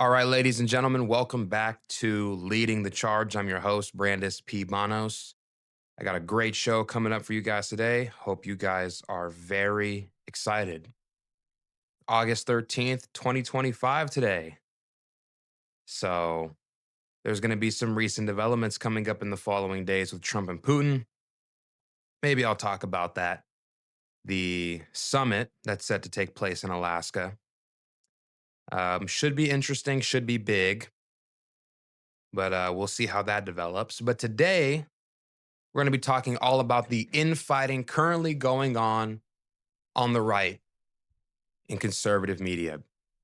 All right, ladies and gentlemen, welcome back to Leading the Charge. I'm your host, Brandis P. Bonos. I got a great show coming up for you guys today. Hope you guys are very excited. August 13th, 2025 today. So there's going to be some recent developments coming up in the following days with Trump and Putin. Maybe I'll talk about that. The summit that's set to take place in Alaska should be interesting, should be big, but we'll see how that develops. But today, we're going to be talking all about the infighting currently going on the right in conservative media.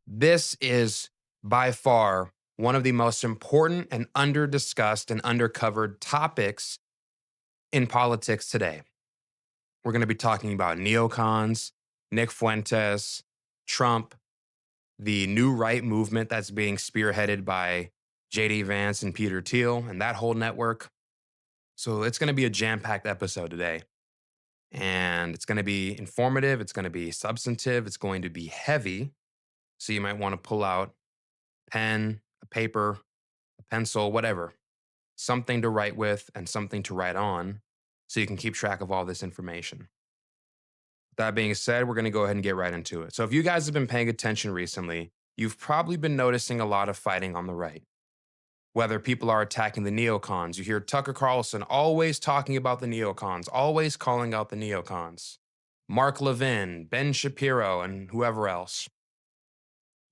This is by far one of the most important and under-discussed and undercovered topics in politics today. We're going to be talking about neocons, Nick Fuentes, Trump, the new right movement that's being spearheaded by JD Vance and Peter Thiel and that whole network. So it's going to be a jam-packed episode today. And it's going to be informative. It's going to be substantive. It's going to be heavy. So you might want to pull out a pen, a paper, a pencil, whatever, something to write with and something to write on so you can keep track of all this information. That being said, we're going to go ahead and get right into it. So if you guys have been paying attention recently, you've probably been noticing a lot of fighting on the right. Whether people are attacking the neocons, you hear Tucker Carlson always talking about the neocons, always calling out the neocons. Mark Levin, Ben Shapiro, and whoever else.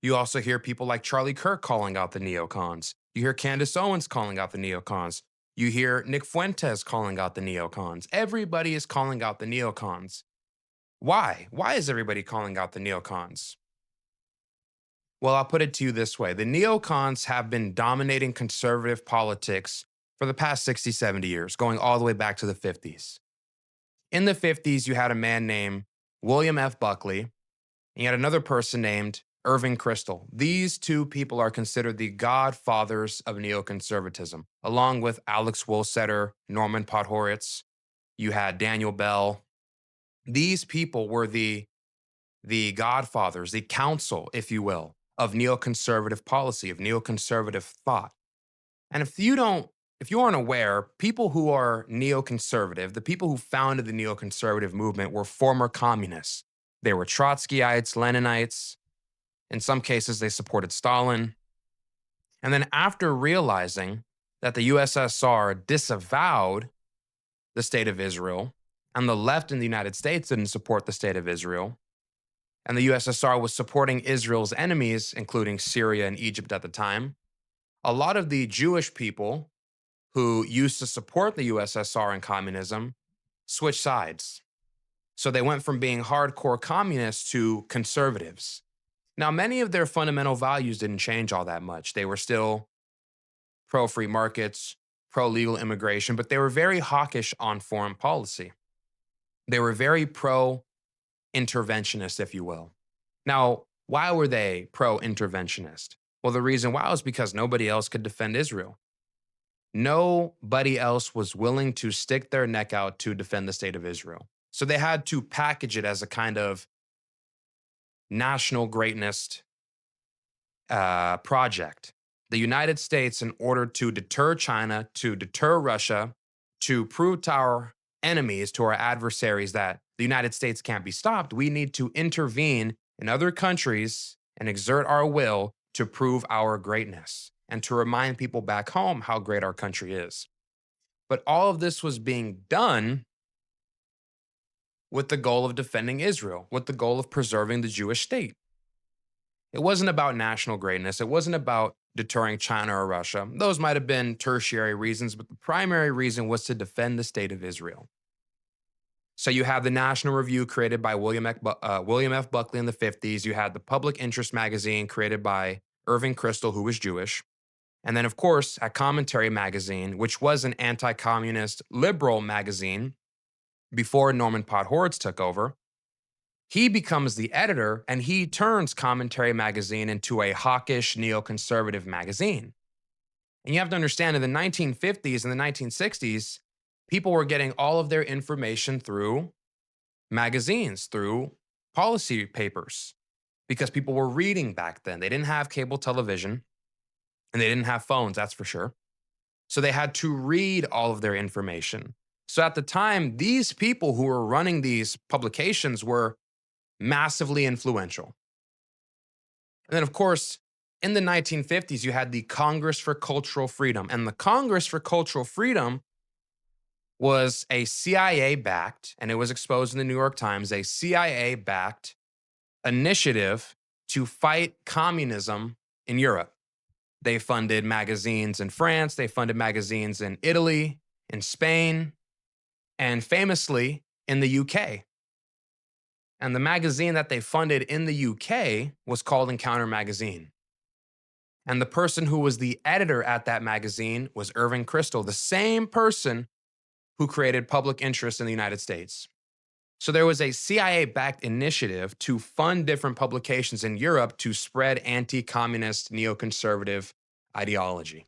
You also hear people like Charlie Kirk calling out the neocons. You hear Candace Owens calling out the neocons. You hear Nick Fuentes calling out the neocons. Everybody is calling out the neocons. Why? Why is everybody calling out the neocons? Well, I'll put it to you this way. The neocons have been dominating conservative politics for the past 60, 70 years, going all the way back to the 50s. In the 50s, you had a man named William F. Buckley, and you had another person named Irving Kristol. These two people are considered the godfathers of neoconservatism, along with Alex Wohlsetter, Norman Podhoretz. You had Daniel Bell. These people were the godfathers, the council, if you will, of neoconservative policy, of neoconservative thought. And if you aren't aware, people who are neoconservative, the people who founded the neoconservative movement were former communists. They were Trotskyites, Leninites. In some cases, they supported Stalin. And then after realizing that the USSR disavowed the state of Israel, and the left in the United States didn't support the state of Israel, and the USSR was supporting Israel's enemies, including Syria and Egypt at the time, a lot of the Jewish people who used to support the USSR and communism switched sides. So they went from being hardcore communists to conservatives. Now, many of their fundamental values didn't change all that much. They were still pro-free markets, pro-legal immigration, but they were very hawkish on foreign policy. They were very pro-interventionist, if you will. Now, why were they pro-interventionist? Well, the reason why was because nobody else could defend Israel. Nobody else was willing to stick their neck out to defend the state of Israel. So they had to package it as a kind of national greatness project. The United States, in order to deter China, to deter Russia, to prove to our enemies, to our adversaries, that the United States can't be stopped, we need to intervene in other countries and exert our will to prove our greatness and to remind people back home how great our country is. But all of this was being done with the goal of defending Israel, with the goal of preserving the Jewish state. It wasn't about national greatness. It wasn't about deterring China or Russia. Those might have been tertiary reasons, but the primary reason was to defend the state of Israel. So you have the National Review created by William F. Buckley in the 50s. You had the Public Interest magazine created by Irving Kristol, who was Jewish. And then, of course, a Commentary magazine, which was an anti-communist liberal magazine before Norman Podhoretz took over. He becomes the editor, and he turns Commentary magazine into a hawkish neoconservative magazine. And you have to understand, in the 1950s and the 1960s, people were getting all of their information through magazines, through policy papers, because people were reading back then. They didn't have cable television. And they didn't have phones, that's for sure. So they had to read all of their information. So at the time, these people who were running these publications were massively influential. And then, of course, in the 1950s, you had the Congress for Cultural Freedom. And the Congress for Cultural Freedom was a CIA backed, and it was exposed in the New York Times, a CIA backed initiative to fight communism in Europe. They funded magazines in France, they funded magazines in Italy, in Spain, and famously in the UK. And the magazine that they funded in the UK was called Encounter Magazine. And the person who was the editor at that magazine was Irving Kristol, the same person who created Public Interest in the United States. So there was a CIA backed initiative to fund different publications in Europe to spread anti communist, neoconservative ideology.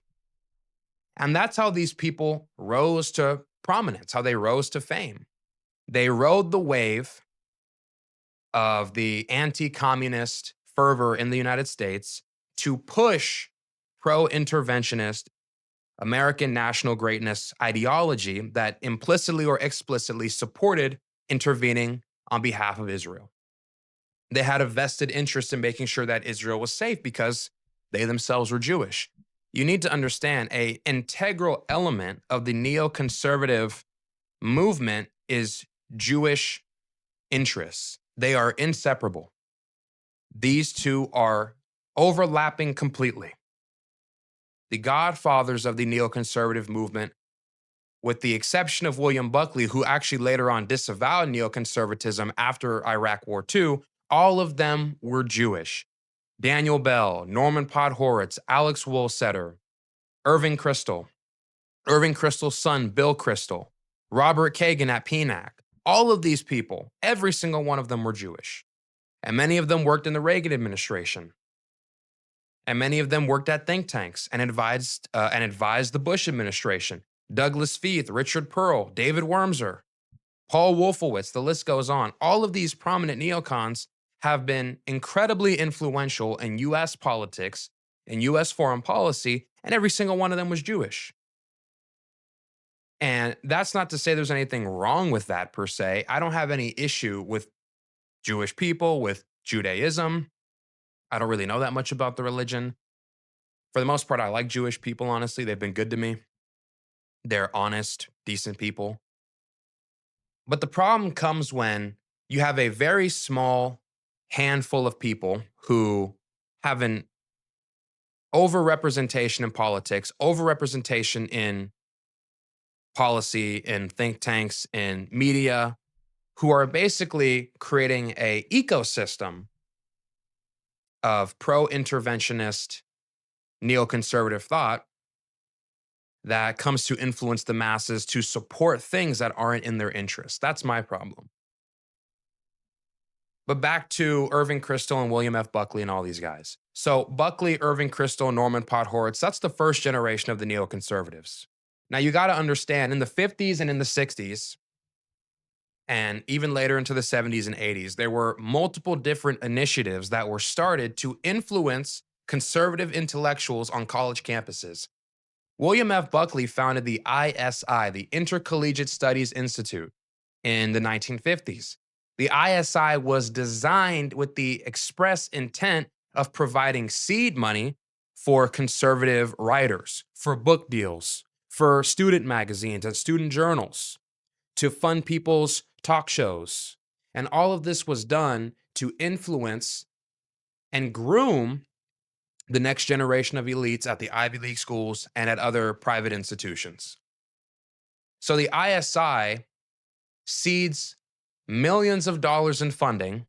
And that's how these people rose to prominence, how they rose to fame. They rode the wave of the anti communist fervor in the United States to push pro interventionist American national greatness ideology that implicitly or explicitly supported intervening on behalf of Israel. They had a vested interest in making sure that Israel was safe because they themselves were Jewish. You need to understand an integral element of the neoconservative movement is Jewish interests. They are inseparable. These two are overlapping completely. The godfathers of the neoconservative movement, with the exception of William Buckley, who actually later on disavowed neoconservatism after Iraq War II, all of them were Jewish. Daniel Bell, Norman Podhoretz, Alex Woolsetter, Irving Kristol, Irving Kristol's son, Bill Kristol, Robert Kagan at PNAC. All of these people, every single one of them were Jewish. And many of them worked in the Reagan administration. And many of them worked at think tanks and advised the Bush administration. Douglas Feith, Richard Pearl, David Wormser, Paul Wolfowitz, the list goes on. All of these prominent neocons have been incredibly influential in US politics, in US foreign policy, and every single one of them was Jewish. And that's not to say there's anything wrong with that per se. I don't have any issue with Jewish people, with Judaism. I don't really know that much about the religion. For the most part, I like Jewish people, honestly. They've been good to me. They're honest, decent people. But the problem comes when you have a very small handful of people who have an overrepresentation in politics, overrepresentation in policy, in think tanks, in media, who are basically creating an ecosystem of pro-interventionist neoconservative thought that comes to influence the masses to support things that aren't in their interest. That's my problem. But back to Irving Kristol and William F. Buckley and all these guys. So Buckley, Irving Kristol, Norman Podhoretz, that's the first generation of the neoconservatives. Now you got to understand, in the 50s and in the 60s, and even later into the 70s and 80s, there were multiple different initiatives that were started to influence conservative intellectuals on college campuses. William F. Buckley founded the ISI, the Intercollegiate Studies Institute, in the 1950s. The ISI was designed with the express intent of providing seed money for conservative writers, for book deals, for student magazines and student journals, to fund people's talk shows. And all of this was done to influence and groom the next generation of elites at the Ivy League schools and at other private institutions. So the ISI seeds millions of dollars in funding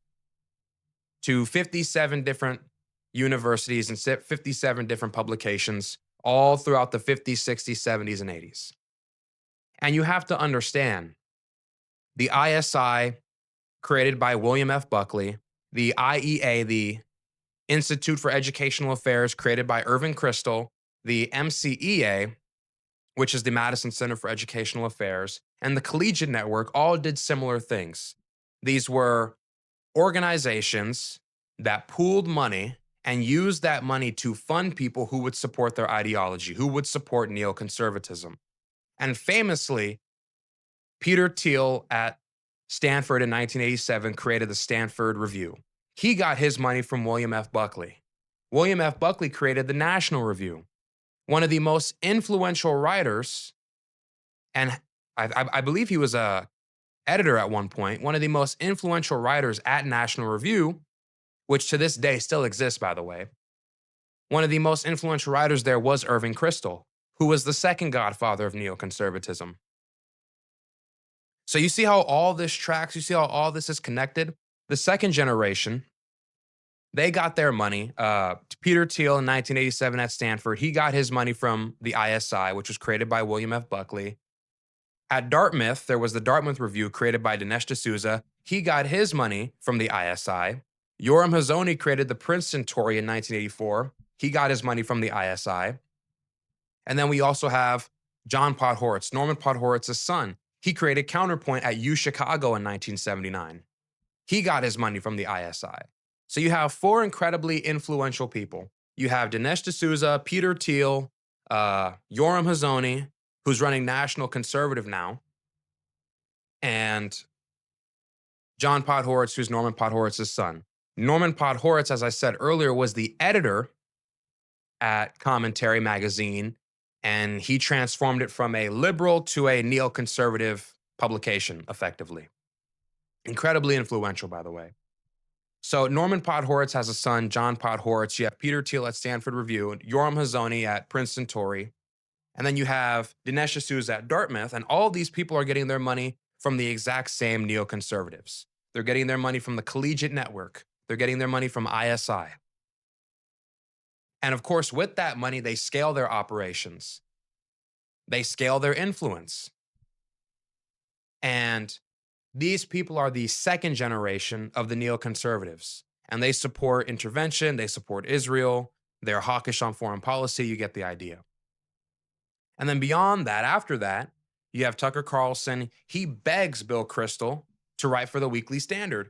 to 57 different universities and 57 different publications all throughout the 50s, 60s, 70s, and 80s. And you have to understand, the ISI, created by William F. Buckley, the IEA, the Institute for Educational Affairs, created by Irving Kristol, the MCEA, which is the Madison Center for Educational Affairs, and the Collegiate Network all did similar things. These were organizations that pooled money and used that money to fund people who would support their ideology, who would support neoconservatism. And famously, Peter Thiel at Stanford in 1987 created the Stanford Review. He got his money from William F. Buckley. William F. Buckley created the National Review. One of the most influential writers, and I believe he was a editor at one point, one of the most influential writers at National Review, which to this day still exists, by the way. One of the most influential writers there was Irving Kristol, who was the second godfather of neoconservatism. So you see how all this tracks, you see how all this is connected? The second generation, they got their money. Peter Thiel in 1987 at Stanford, he got his money from the ISI, which was created by William F. Buckley. At Dartmouth, there was the Dartmouth Review created by Dinesh D'Souza. He got his money from the ISI. Yoram Hazony created the Princeton Tory in 1984. He got his money from the ISI. And then we also have John Podhoretz, Norman Podhoretz's son. He created Counterpoint at U Chicago in 1979. He got his money from the ISI. So you have four incredibly influential people. You have Dinesh D'Souza, Peter Thiel, Yoram Hazony, who's running National Conservative now, and John Podhoretz, who's Norman Podhoretz's son. Norman Podhoretz, as I said earlier, was the editor at Commentary magazine, and he transformed it from a liberal to a neoconservative publication, effectively. Incredibly influential, by the way. So Norman Podhoretz has a son, John Podhoretz. You have Peter Thiel at Stanford Review, Yoram Hazony at Princeton Tory, and then you have Dinesh D'Souza at Dartmouth, and all of these people are getting their money from the exact same neoconservatives. They're getting their money from the Collegiate Network. They're getting their money from ISI. And of course, with that money, they scale their operations. They scale their influence. And these people are the second generation of the neoconservatives. And they support intervention, they support Israel, they're hawkish on foreign policy, you get the idea. And then beyond that, after that, you have Tucker Carlson. He begs Bill Kristol to write for the Weekly Standard.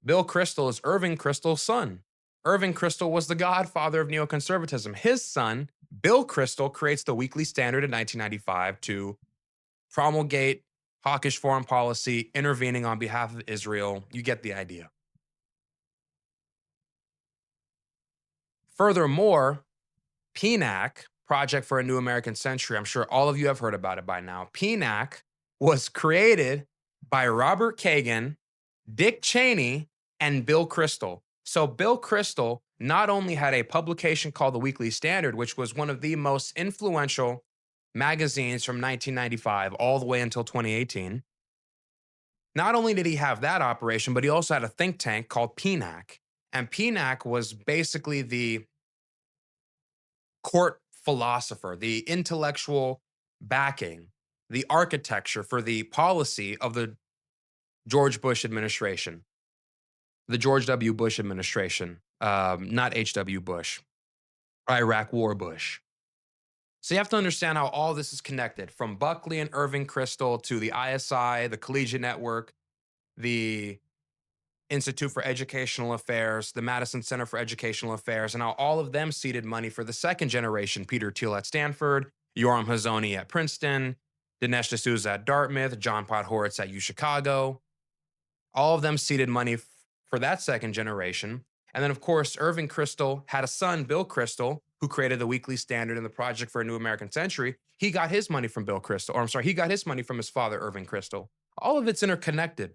Bill Kristol is Irving Kristol's son. Irving Kristol was the godfather of neoconservatism. His son, Bill Kristol, creates the Weekly Standard in 1995 to promulgate hawkish foreign policy, intervening on behalf of Israel. You get the idea. Furthermore, PNAC, Project for a New American Century, I'm sure all of you have heard about it by now. PNAC was created by Robert Kagan, Dick Cheney, and Bill Kristol. So Bill Kristol not only had a publication called the Weekly Standard, which was one of the most influential magazines from 1995 all the way until 2018. Not only did he have that operation, but he also had a think tank called PNAC. And PNAC was basically the court philosopher, the intellectual backing, the architecture for the policy of the George Bush administration, the George W. Bush administration, not H.W. Bush, Iraq War Bush. So you have to understand how all this is connected, from Buckley and Irving Kristol to the ISI, the Collegiate Network, the Institute for Educational Affairs, the Madison Center for Educational Affairs, and how all of them seeded money for the second generation, Peter Thiel at Stanford, Yoram Hazony at Princeton, Dinesh D'Souza at Dartmouth, John Podhoretz at U Chicago. All of them seeded money for that second generation. And then, of course, Irving Kristol had a son, Bill Kristol, who created the Weekly Standard and the Project for a New American Century. He got his money from Bill Kristol, or I'm sorry, he got his money from his father, Irving Kristol. All of it's interconnected.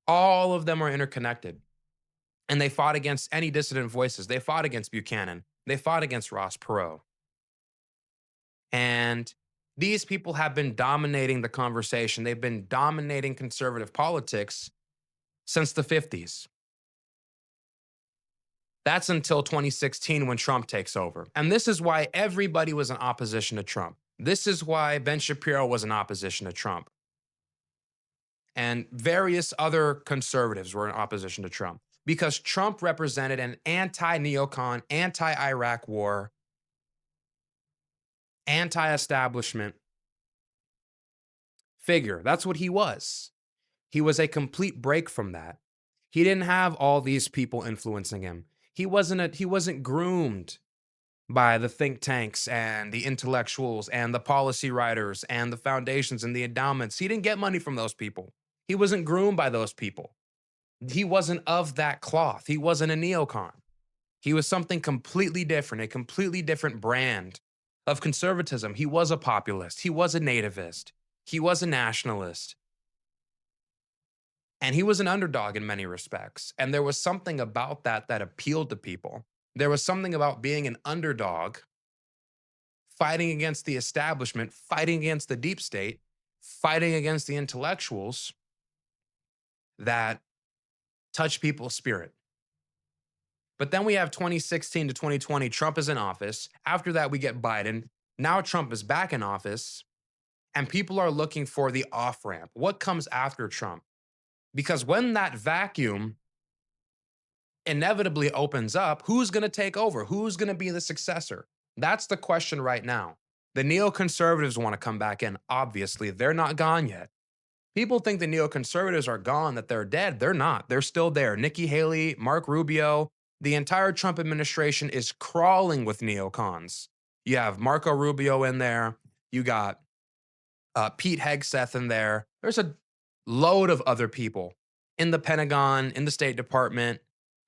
All of them are interconnected. And they fought against any dissident voices. They fought against Buchanan. They fought against Ross Perot. And these people have been dominating the conversation. They've been dominating conservative politics since the 50s. That's until 2016 when Trump takes over. And this is why everybody was in opposition to Trump. This is why Ben Shapiro was in opposition to Trump. And various other conservatives were in opposition to Trump because Trump represented an anti-neocon, anti-Iraq war, anti-establishment figure. That's what he was. He was a complete break from that. He didn't have all these people influencing him. He wasn't groomed by the think tanks and the intellectuals and the policy writers and the foundations and the endowments. He didn't get money from those people. He wasn't groomed by those people. He wasn't of that cloth. He wasn't a neocon. He was something completely different, a completely different brand of conservatism. He was a populist. He was a nativist. He was a nationalist. And he was an underdog in many respects. And there was something about that that appealed to people. There was something about being an underdog, fighting against the establishment, fighting against the deep state, fighting against the intellectuals that touch people's spirit. But then we have 2016 to 2020, Trump is in office. After that, we get Biden. Now Trump is back in office, and people are looking for the off ramp. What comes after Trump? Because when that vacuum inevitably opens up, who's going to take over? Who's going to be the successor? That's the question right now. The neoconservatives want to come back in. Obviously, they're not gone yet. People think the neoconservatives are gone, that they're dead. They're not. They're still there. Nikki Haley, Mark Rubio, the entire Trump administration is crawling with neocons. You have Marco Rubio in there. You got Pete Hegseth in there. There's a load of other people in the Pentagon, in the State Department,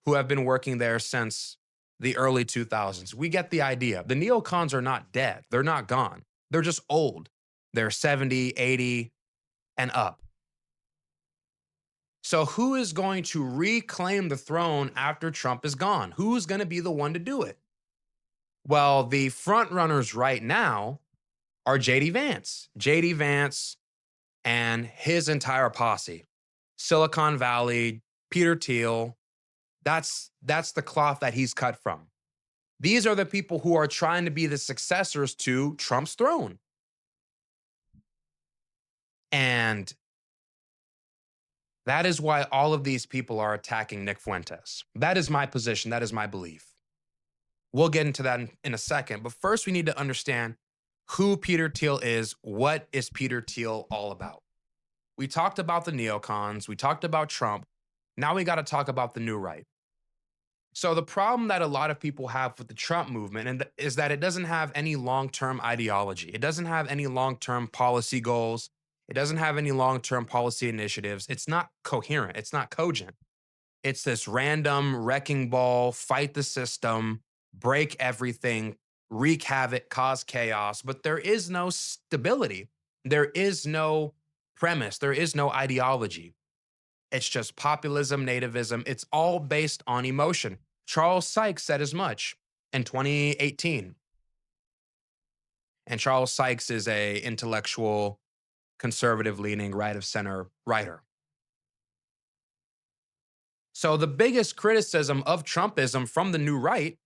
who have been working there since the early 2000s. We get the idea. The neocons are not dead. They're not gone. They're just old. They're 70, 80, and up. So who is going to reclaim the throne after Trump is gone? Who's going to be the one to do it? Well, the front runners right now are JD Vance. JD Vance and his entire posse. Silicon Valley, Peter Thiel. That's the cloth that he's cut from. These are the people who are trying to be the successors to Trump's throne. And that is why all of these people are attacking Nick Fuentes. That is my position. That is my belief. We'll get into that in a second. But first, we need to understand who Peter Thiel is. What is Peter Thiel all about? We talked about the neocons. We talked about Trump. Now we got to talk about the new right. So the problem that a lot of people have with the Trump movement is that it doesn't have any long-term ideology. It doesn't have any long-term policy goals. It doesn't have any long-term policy initiatives. It's not coherent. It's not cogent. It's this random wrecking ball, fight the system, break everything, wreak havoc, cause chaos. But there is no stability. There is no premise. There is no ideology. It's just populism, nativism. It's all based on emotion. Charles Sykes said as much in 2018. And Charles Sykes is a intellectual, conservative-leaning, right-of-center writer. So the biggest criticism of Trumpism from the new right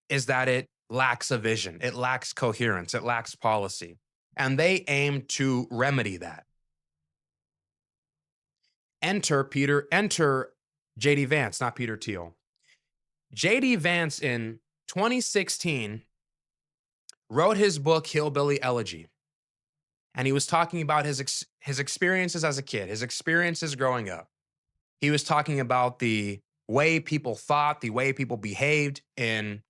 is that it lacks a vision. It lacks coherence. It lacks policy. And they aim to remedy that. Enter JD Vance, not Peter Thiel. JD Vance in 2016 wrote his book Hillbilly Elegy. And he was talking about his experiences as a kid, his experiences growing up. He was talking about the way people thought, the way people behaved in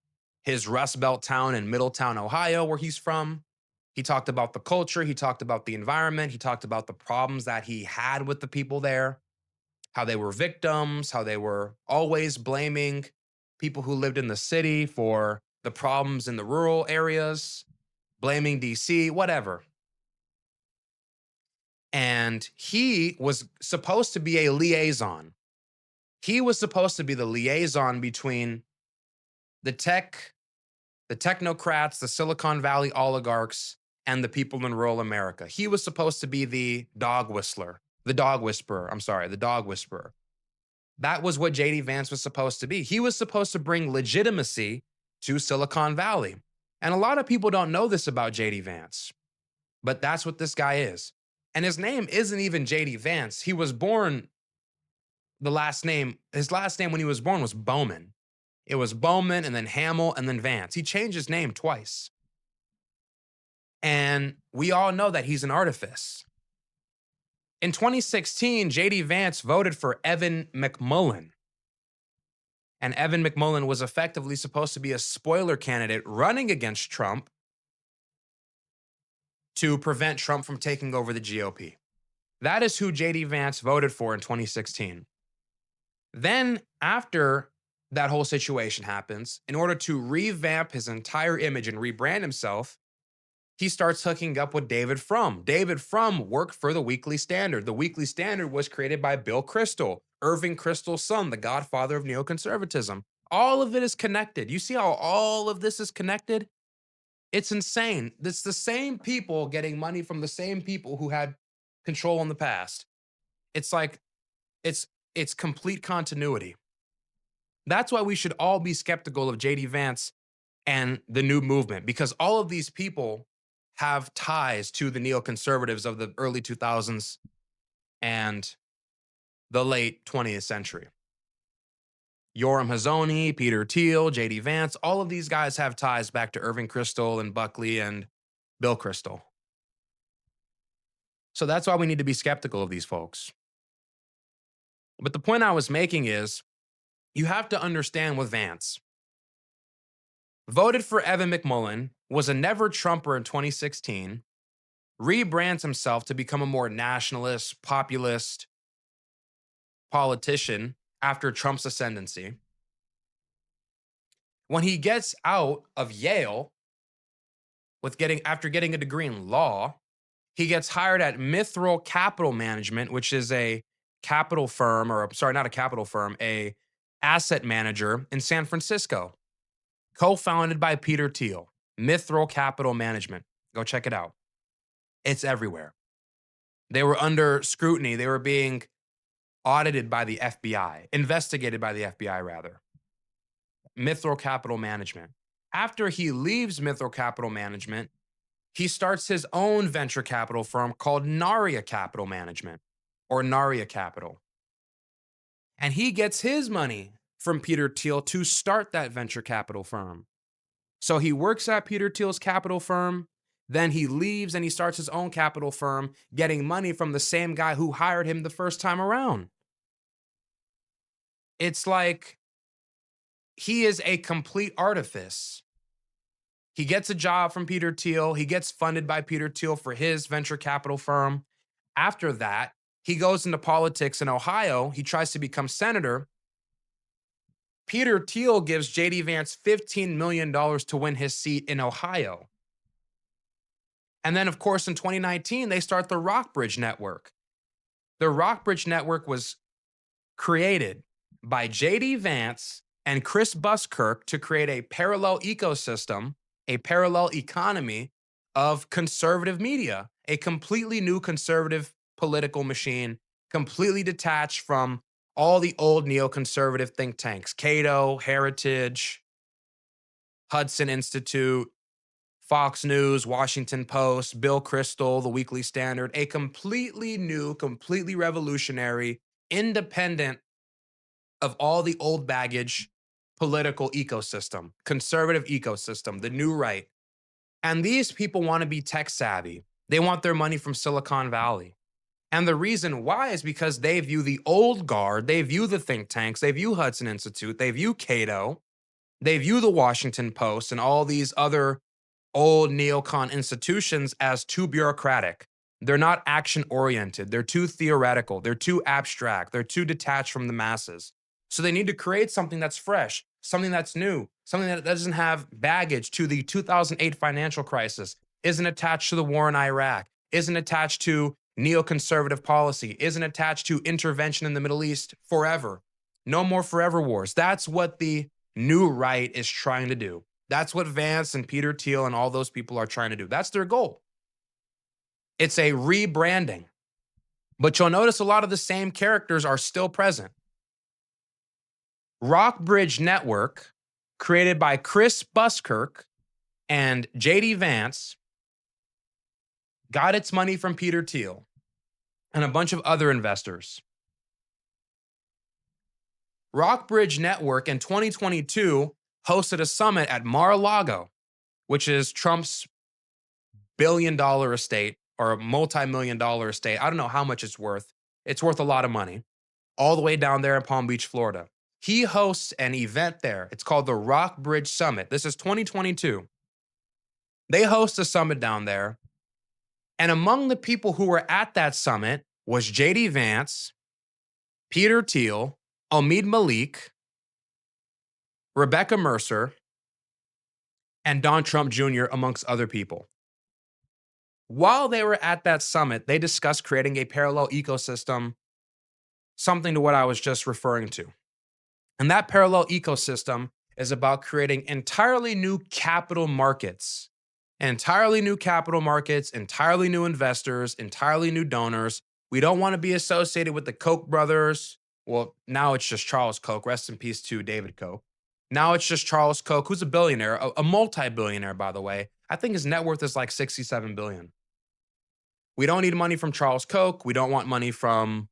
his Rust Belt town in Middletown, Ohio, where he's from. He talked about the culture. He talked about the environment. He talked about the problems that he had with the people there, how they were victims, how they were always blaming people who lived in the city for the problems in the rural areas, blaming DC, whatever. And he was supposed to be a liaison. He was supposed to be the liaison between the technocrats, the Silicon Valley oligarchs, and the people in rural America. He was supposed to be the dog whisperer. That was what JD Vance was supposed to be. He was supposed to bring legitimacy to Silicon Valley. And a lot of people don't know this about JD Vance, but that's what this guy is. And his name isn't even JD Vance. He was born, his last name when he was born was Bowman. It was Bowman and then Hamill and then Vance. He changed his name twice. And we all know that he's an artifice. In 2016, JD Vance voted for Evan McMullin. And Evan McMullin was effectively supposed to be a spoiler candidate running against Trump to prevent Trump from taking over the GOP. That is who JD Vance voted for in 2016. Then, after that whole situation happens, in order to revamp his entire image and rebrand himself, he starts hooking up with David Frum. David Frum worked for the Weekly Standard. The Weekly Standard was created by Bill Kristol, Irving Kristol's son, the godfather of neoconservatism. All of it is connected. You see how all of this is connected? It's insane. It's the same people getting money from the same people who had control in the past. It's like it's it's complete continuity. That's why we should all be skeptical of JD Vance and the new movement, because all of these people have ties to the neoconservatives of the early 2000s and the late 20th century. Yoram Hazony, Peter Thiel, JD Vance, all of these guys have ties back to Irving Kristol and Buckley and Bill Kristol. So that's why we need to be skeptical of these folks. But the point I was making is you have to understand with Vance. Voted for Evan McMullin, was a never Trumper in 2016, rebrands himself to become a more nationalist, populist politician after Trump's ascendancy. When he gets out of Yale after getting a degree in law, he gets hired at Mithril Capital Management, which is a capital firm, or sorry, not a capital firm, a asset manager in San Francisco, co-founded by Peter Thiel. Mithril Capital Management. Go check it out. It's everywhere. They were under scrutiny. They were being audited by the FBI, investigated by the FBI, rather. Mithril Capital Management. After he leaves Mithril Capital Management, he starts his own venture capital firm called Naria Capital Management, or Naria Capital. And he gets his money from Peter Thiel to start that venture capital firm. So he works at Peter Thiel's capital firm, then he leaves and he starts his own capital firm, getting money from the same guy who hired him the first time around. It's like he is a complete artifice. He gets a job from Peter Thiel. He gets funded by Peter Thiel for his venture capital firm. After that, he goes into politics in Ohio. He tries to become senator. Peter Thiel gives JD Vance $15 million to win his seat in Ohio. And then, of course, in 2019, they start the Rockbridge Network. The Rockbridge Network was created by JD Vance and Chris Buskirk to create a parallel ecosystem, a parallel economy of conservative media, a completely new conservative political machine, completely detached from all the old neoconservative think tanks, Cato, Heritage, Hudson Institute, Fox News, Washington Post, Bill Kristol, the Weekly Standard, a completely new, completely revolutionary, independent of all the old baggage political ecosystem, conservative ecosystem, the new right. And these people want to be tech savvy. They want their money from Silicon Valley. And the reason why is because they view the old guard, they view the think tanks, they view Hudson Institute, they view Cato, they view the Washington Post and all these other old neocon institutions as too bureaucratic. They're not action oriented. They're too theoretical. They're too abstract. They're too detached from the masses. So they need to create something that's fresh, something that's new, something that doesn't have baggage to the 2008 financial crisis, isn't attached to the war in Iraq, isn't attached to neoconservative policy, isn't attached to intervention in the Middle East forever. No more forever wars. That's what the new right is trying to do. That's what Vance and Peter Thiel and all those people are trying to do. That's their goal. It's a rebranding. But you'll notice a lot of the same characters are still present. Rockbridge Network, created by Chris Buskirk and JD Vance, got its money from Peter Thiel and a bunch of other investors. Rockbridge Network in 2022 hosted a summit at Mar-a-Lago, which is Trump's billion-dollar estate or a multi-million-dollar estate. I don't know how much it's worth. It's worth a lot of money. All the way down there in Palm Beach, Florida. He hosts an event there. It's called the Rockbridge Summit. This is 2022. They host a summit down there. And among the people who were at that summit was JD Vance, Peter Thiel, Omid Malik, Rebecca Mercer, and Don Trump Jr., amongst other people. While they were at that summit, they discussed creating a parallel ecosystem, something to what I was just referring to. And that parallel ecosystem is about creating entirely new capital markets, entirely new investors, entirely new donors. We don't want to be associated with the Koch brothers. Well, now it's just Charles Koch. Rest in peace to David Koch. Now it's just Charles Koch, who's a billionaire, a multi-billionaire, by the way. I think his net worth is like $67 billion. We don't need money from Charles Koch. We don't want money from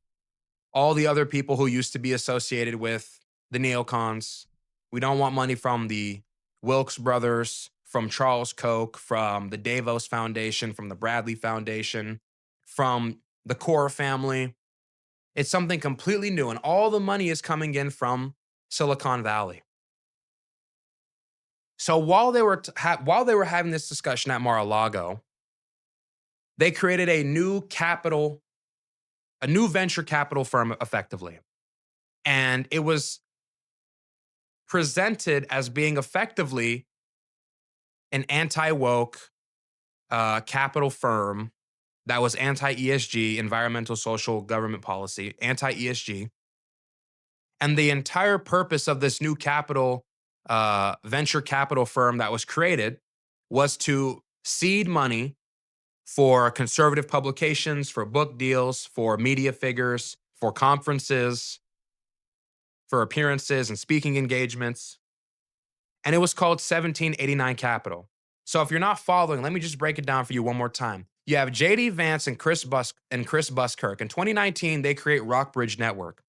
all the other people who used to be associated with the neocons. We don't want money from the Wilkes brothers, from Charles Koch, from the Davos Foundation, from the Bradley Foundation, from the Core family. It's something completely new, and all the money is coming in from Silicon Valley. So while they were having this discussion at Mar-a-Lago, they created a new venture capital firm, effectively. And it was presented as being effectively an anti-woke capital firm that was anti-ESG, environmental, social, government policy, anti-ESG. And the entire purpose of this new venture capital firm that was created was to seed money for conservative publications, for book deals, for media figures, for conferences, for appearances and speaking engagements. And it was called 1789 Capital. So if you're not following, let me just break it down for you one more time. You have JD Vance and Chris Buskirk. In 2019, they create Rockbridge Network.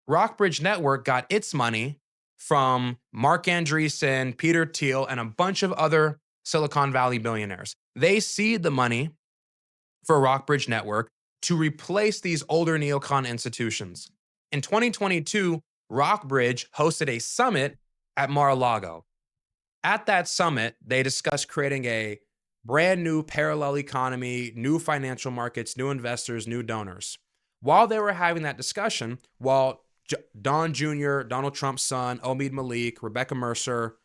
Rockbridge Network got its money from Mark Andreessen, Peter Thiel, and a bunch of other Silicon Valley billionaires. They seed the money for Rockbridge Network to replace these older neocon institutions. In 2022, Rockbridge hosted a summit at Mar-a-Lago. At that summit, they discussed creating a brand new parallel economy, new financial markets, new investors, new donors. While they were having that discussion, while Don Jr., Donald Trump's son, Omid Malik, Rebecca Mercer,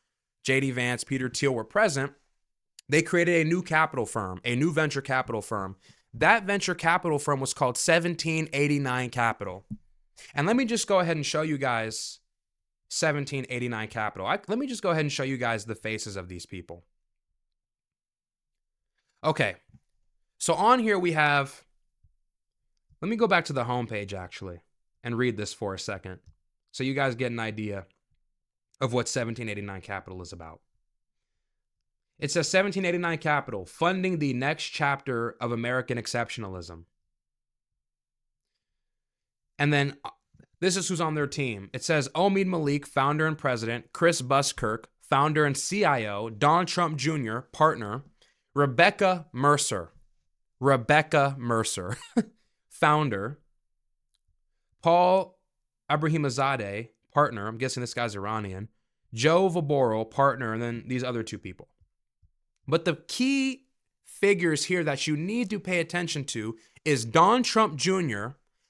JD Vance, Peter Thiel were present, they created a new capital firm, a new venture capital firm. That venture capital firm was called 1789 Capital. And let me just go ahead and show you guys 1789 Capital. Let me just go ahead and show you guys the faces of these people. Okay, so on here we have, let me go back to the homepage actually and read this for a second so you guys get an idea of what 1789 Capital is about. It says 1789 Capital, funding the next chapter of American exceptionalism. And then this is who's on their team. It says Omid Malik, founder and president, Chris Buskirk, founder and CIO, Don Trump Jr., partner, Rebecca Mercer, founder, Paul Abrahimzadeh, partner, I'm guessing this guy's Iranian, Joe Voboro, partner, and then these other two people. But the key figures here that you need to pay attention to is Don Trump Jr.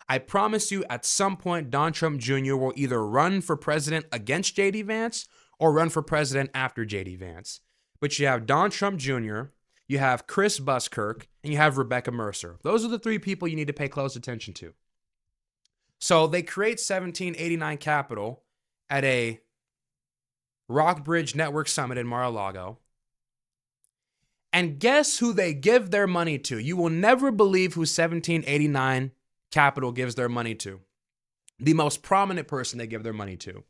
I promise you at some point, Don Trump Jr. will either run for president against JD Vance or run for president after JD Vance. But you have Don Trump Jr., you have Chris Buskirk, and you have Rebecca Mercer. Those are the three people you need to pay close attention to. So they create 1789 Capital at a Rockbridge Network Summit in Mar-a-Lago. And guess who they give their money to? You will never believe who 1789 Capital gives their money to. The most prominent person they give their money to.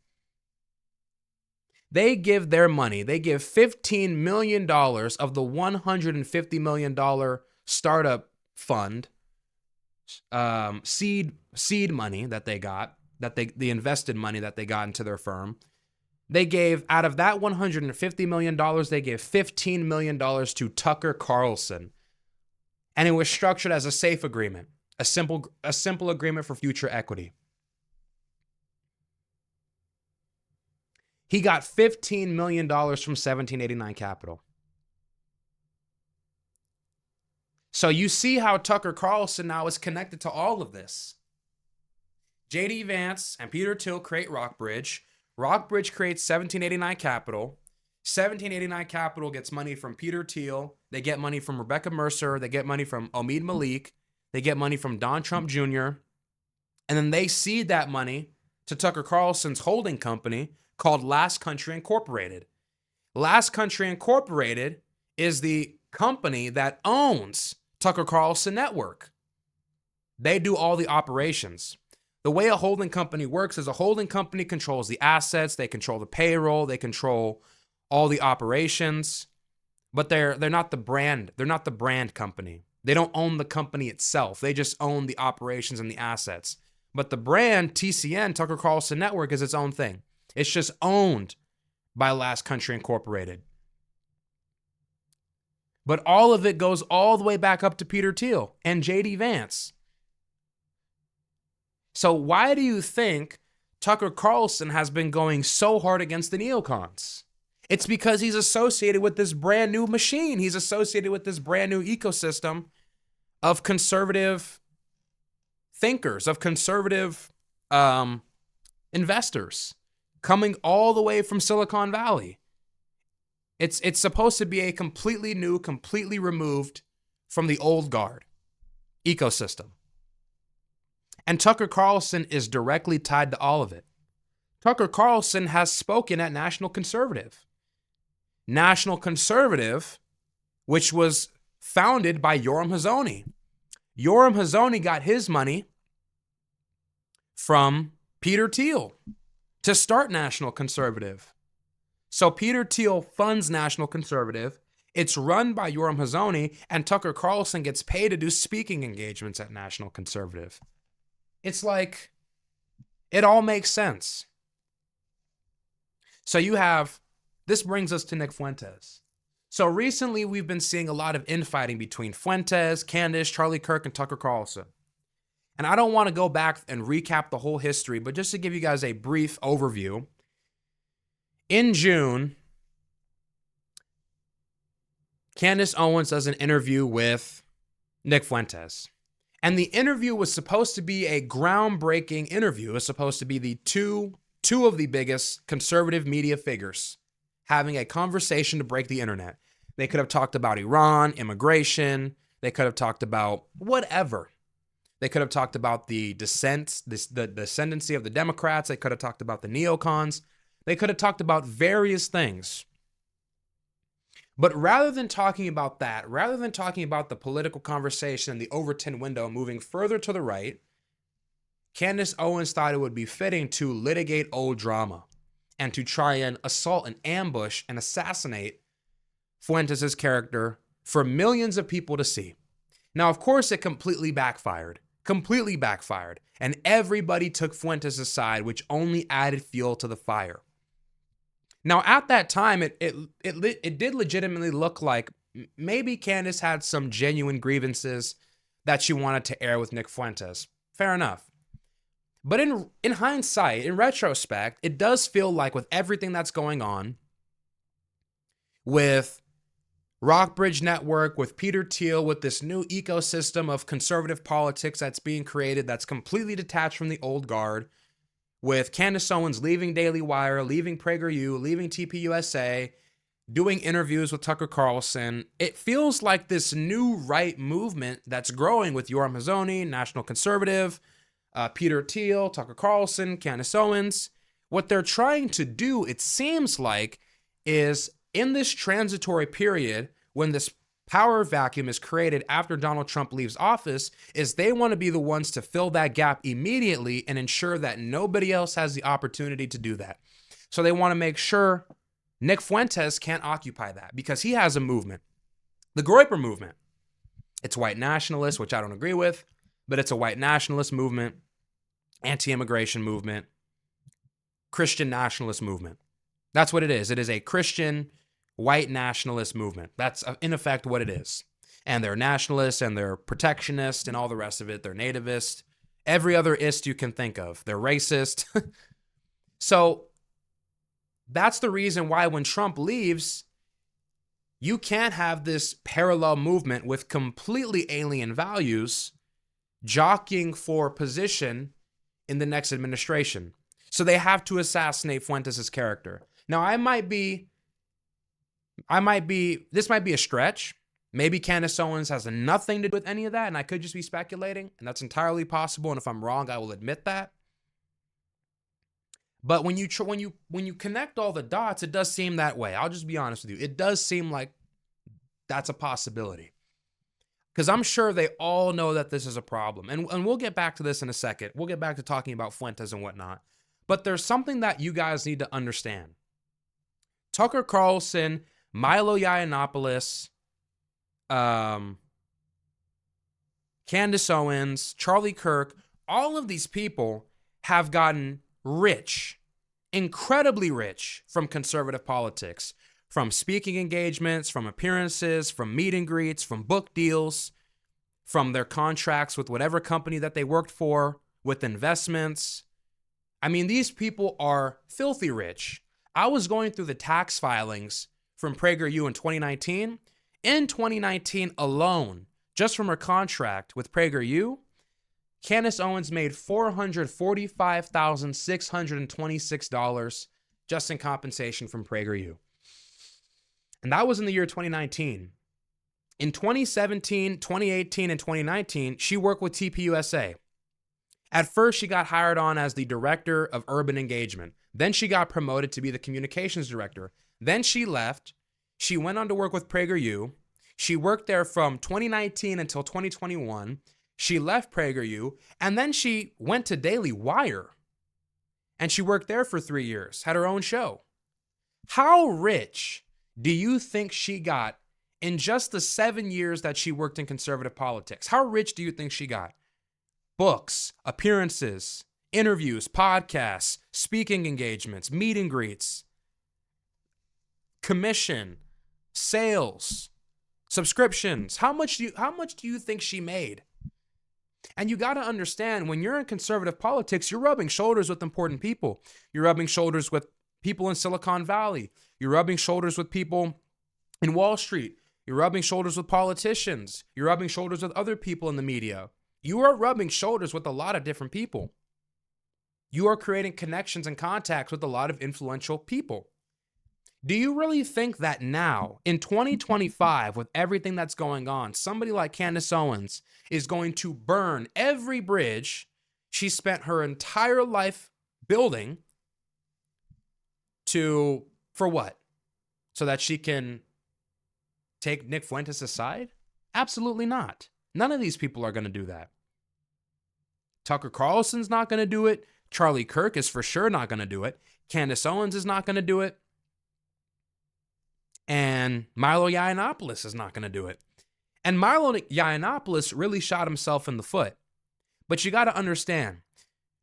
They give their money, they give $15 million of the $150 million startup fund, seed money that they got, the invested money that they got into their firm. They gave, out of that $150 million, they gave $15 million to Tucker Carlson. And it was structured as a safe agreement, a simple agreement for future equity. He got $15 million from 1789 Capital. So you see how Tucker Carlson now is connected to all of this. J.D. Vance and Peter Thiel create Rockbridge. Rockbridge creates 1789 Capital. 1789 Capital gets money from Peter Thiel. They get money from Rebecca Mercer. They get money from Omid Malik. They get money from Don Trump Jr. And then they seed that money to Tucker Carlson's holding company called Last Country Incorporated. Last Country Incorporated is the company that owns Tucker Carlson Network. They do all the operations. The way a holding company works is a holding company controls the assets, they control the payroll, they control all the operations, but they're not the brand. They're not the brand company. They don't own the company itself. They just own the operations and the assets. But the brand, TCN, Tucker Carlson Network, is its own thing. It's just owned by Last Country Incorporated. But all of it goes all the way back up to Peter Thiel and J.D. Vance. So why do you think Tucker Carlson has been going so hard against the neocons? It's because he's associated with this brand new machine. He's associated with this brand new ecosystem of conservative thinkers, of conservative investors coming all the way from Silicon Valley. It's supposed to be a completely new, completely removed from the old guard ecosystem. And Tucker Carlson is directly tied to all of it. Tucker Carlson has spoken at National Conservative. National Conservative, which was founded by Yoram Hazony. Yoram Hazony got his money from Peter Thiel to start National Conservative. So Peter Thiel funds National Conservative. It's run by Yoram Hazony, and Tucker Carlson gets paid to do speaking engagements at National Conservative. It's like, it all makes sense. So this brings us to Nick Fuentes. So recently we've been seeing a lot of infighting between Fuentes, Candace, Charlie Kirk, and Tucker Carlson. And I don't want to go back and recap the whole history, but just to give you guys a brief overview. In June, Candace Owens does an interview with Nick Fuentes. And the interview was supposed to be a groundbreaking interview. It was supposed to be the two of the biggest conservative media figures having a conversation to break the internet. They could have talked about Iran, immigration. They could have talked about whatever. They could have talked about the ascendancy of the Democrats. They could have talked about the neocons. They could have talked about various things. But rather than talking about that, rather than talking about the political conversation and the Overton window moving further to the right, Candace Owens thought it would be fitting to litigate old drama and to try and assault and ambush and assassinate Fuentes' character for millions of people to see. Now, of course, it completely backfired. And everybody took Fuentes' side, which only added fuel to the fire. Now, at that time, it did legitimately look like maybe Candace had some genuine grievances that she wanted to air with Nick Fuentes. Fair enough. But in hindsight, in retrospect, it does feel like with everything that's going on, with Rockbridge Network, with Peter Thiel, with this new ecosystem of conservative politics that's being created that's completely detached from the old guard, with Candace Owens leaving Daily Wire, leaving PragerU, leaving TPUSA, doing interviews with Tucker Carlson, it feels like this new right movement that's growing with Yoram Hazony, National Conservative, Peter Thiel, Tucker Carlson, Candace Owens. What they're trying to do, it seems like, is in this transitory period when this power vacuum is created after Donald Trump leaves office, is they want to be the ones to fill that gap immediately and ensure that nobody else has the opportunity to do that. So they want to make sure Nick Fuentes can't occupy that because he has a movement. The Groyper movement. It's white nationalist, which I don't agree with, but it's a white nationalist movement, anti-immigration movement, Christian nationalist movement. That's what it is. It is a Christian white nationalist movement. That's in effect what it is. And they're nationalists and they're protectionist and all the rest of it. They're nativist. Every other ist you can think of. They're racist. So That's the reason why when Trump leaves, you can't have this parallel movement with completely alien values jockeying for position in the next administration. So they have to assassinate Fuentes' character. Now, this might be a stretch. Maybe Candace Owens has nothing to do with any of that, and I could just be speculating, and that's entirely possible. And if I'm wrong, I will admit that. But when you connect all the dots, it does seem that way. I'll just be honest with you. It does seem like that's a possibility. Because I'm sure they all know that this is a problem. And we'll get back to this in a second. We'll get back to talking about Fuentes and whatnot. But there's something that you guys need to understand. Tucker Carlson, Milo Yiannopoulos, Candace Owens, Charlie Kirk, all of these people have gotten rich, incredibly rich from conservative politics, from speaking engagements, from appearances, from meet and greets, from book deals, from their contracts with whatever company that they worked for, with investments. I mean, these people are filthy rich. I was going through the tax filings from PragerU in 2019. In 2019 alone, just from her contract with PragerU, Candace Owens made $445,626 just in compensation from PragerU. And that was in the year 2019. In 2017, 2018, and 2019, she worked with TPUSA. At first, she got hired on as the director of urban engagement. Then she got promoted to be the communications director. Then she left. She went on to work with PragerU. She worked there from 2019 until 2021. She left PragerU, and then she went to Daily Wire. And she worked there for 3 years, had her own show. How rich do you think she got in just the 7 years that she worked in conservative politics? How rich do you think she got? Books, appearances, interviews, podcasts, speaking engagements, meet and greets, commission, sales, subscriptions. How much do you think she made? And you got to understand, when you're in conservative politics, you're rubbing shoulders with important people. You're rubbing shoulders with people in Silicon Valley. You're rubbing shoulders with people in Wall Street. You're rubbing shoulders with politicians. You're rubbing shoulders with other people in the media. You are rubbing shoulders with a lot of different people. You are creating connections and contacts with a lot of influential people. Do you really think that now, in 2025, with everything that's going on, somebody like Candace Owens is going to burn every bridge she spent her entire life building for what? So that she can take Nick Fuentes aside? Absolutely not. None of these people are going to do that. Tucker Carlson's not going to do it. Charlie Kirk is for sure not going to do it. Candace Owens is not going to do it. And Milo Yiannopoulos is not going to do it. And Milo Yiannopoulos really shot himself in the foot. But you got to understand,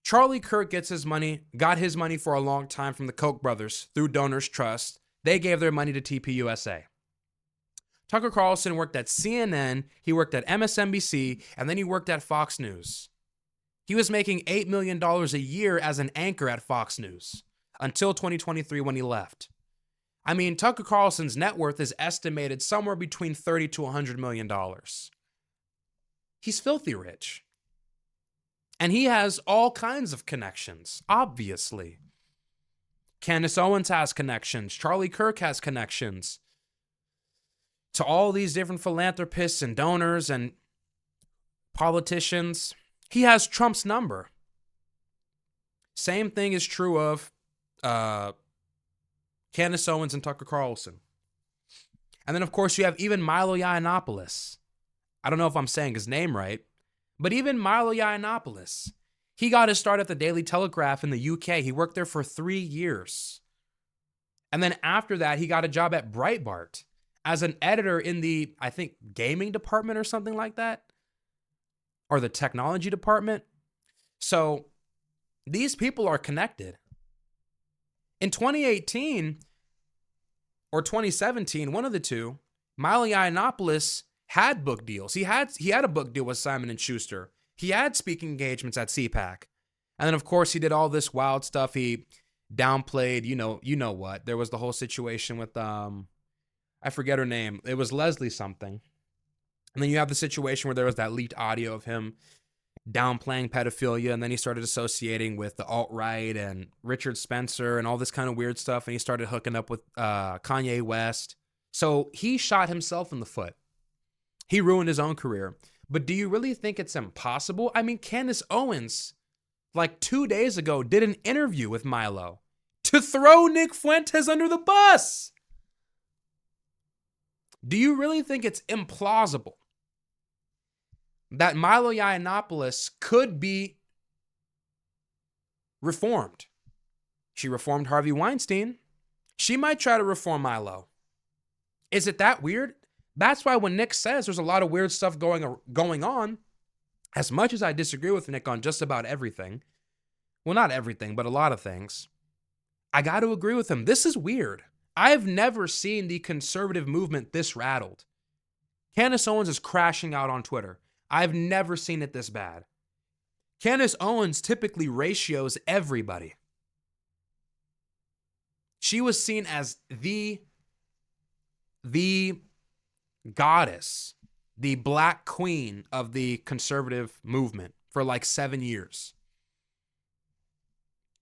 Charlie Kirk got his money for a long time from the Koch brothers through Donors Trust. They gave their money to TPUSA. Tucker Carlson worked at CNN, he worked at MSNBC, and then he worked at Fox News. He was making $8 million a year as an anchor at Fox News until 2023 when he left. I mean, Tucker Carlson's net worth is estimated somewhere between $30 to $100 million. He's filthy rich. And he has all kinds of connections, obviously. Candace Owens has connections. Charlie Kirk has connections to all these different philanthropists and donors and politicians. He has Trump's number. Same thing is true of Candace Owens and Tucker Carlson. And then, of course, you have even Milo Yiannopoulos. I don't know if I'm saying his name right, but even Milo Yiannopoulos, he got his start at the Daily Telegraph in the UK. He worked there for 3 years. And then after that, he got a job at Breitbart as an editor in the, I think, gaming department or something like that, or the technology department. So these people are connected. In 2018 or 2017, one of the two, Milo Yiannopoulos had book deals. He had a book deal with Simon & Schuster. He had speaking engagements at CPAC. And then, of course, he did all this wild stuff. He downplayed, you know what. There was the whole situation with I forget her name. It was Leslie something. And then you have the situation where there was that leaked audio of him downplaying pedophilia, and then he started associating with the alt-right and Richard Spencer and all this kind of weird stuff, and he started hooking up with Kanye West. So he shot himself in the foot. He ruined his own career. But do you really think it's impossible? I mean, Candace Owens, like 2 days ago, did an interview with Milo to throw Nick Fuentes under the bus. Do you really think it's implausible that Milo Yiannopoulos could be reformed? She reformed Harvey Weinstein. She might try to reform Milo. Is it that weird? That's why when Nick says there's a lot of weird stuff going on, as much as I disagree with Nick on just about everything, well, not everything, but a lot of things, I got to agree with him. This is weird. I've never seen the conservative movement this rattled. Candace Owens is crashing out on Twitter. I've never seen it this bad. Candace Owens typically ratios everybody. She was seen as the goddess, the black queen of the conservative movement for like 7 years.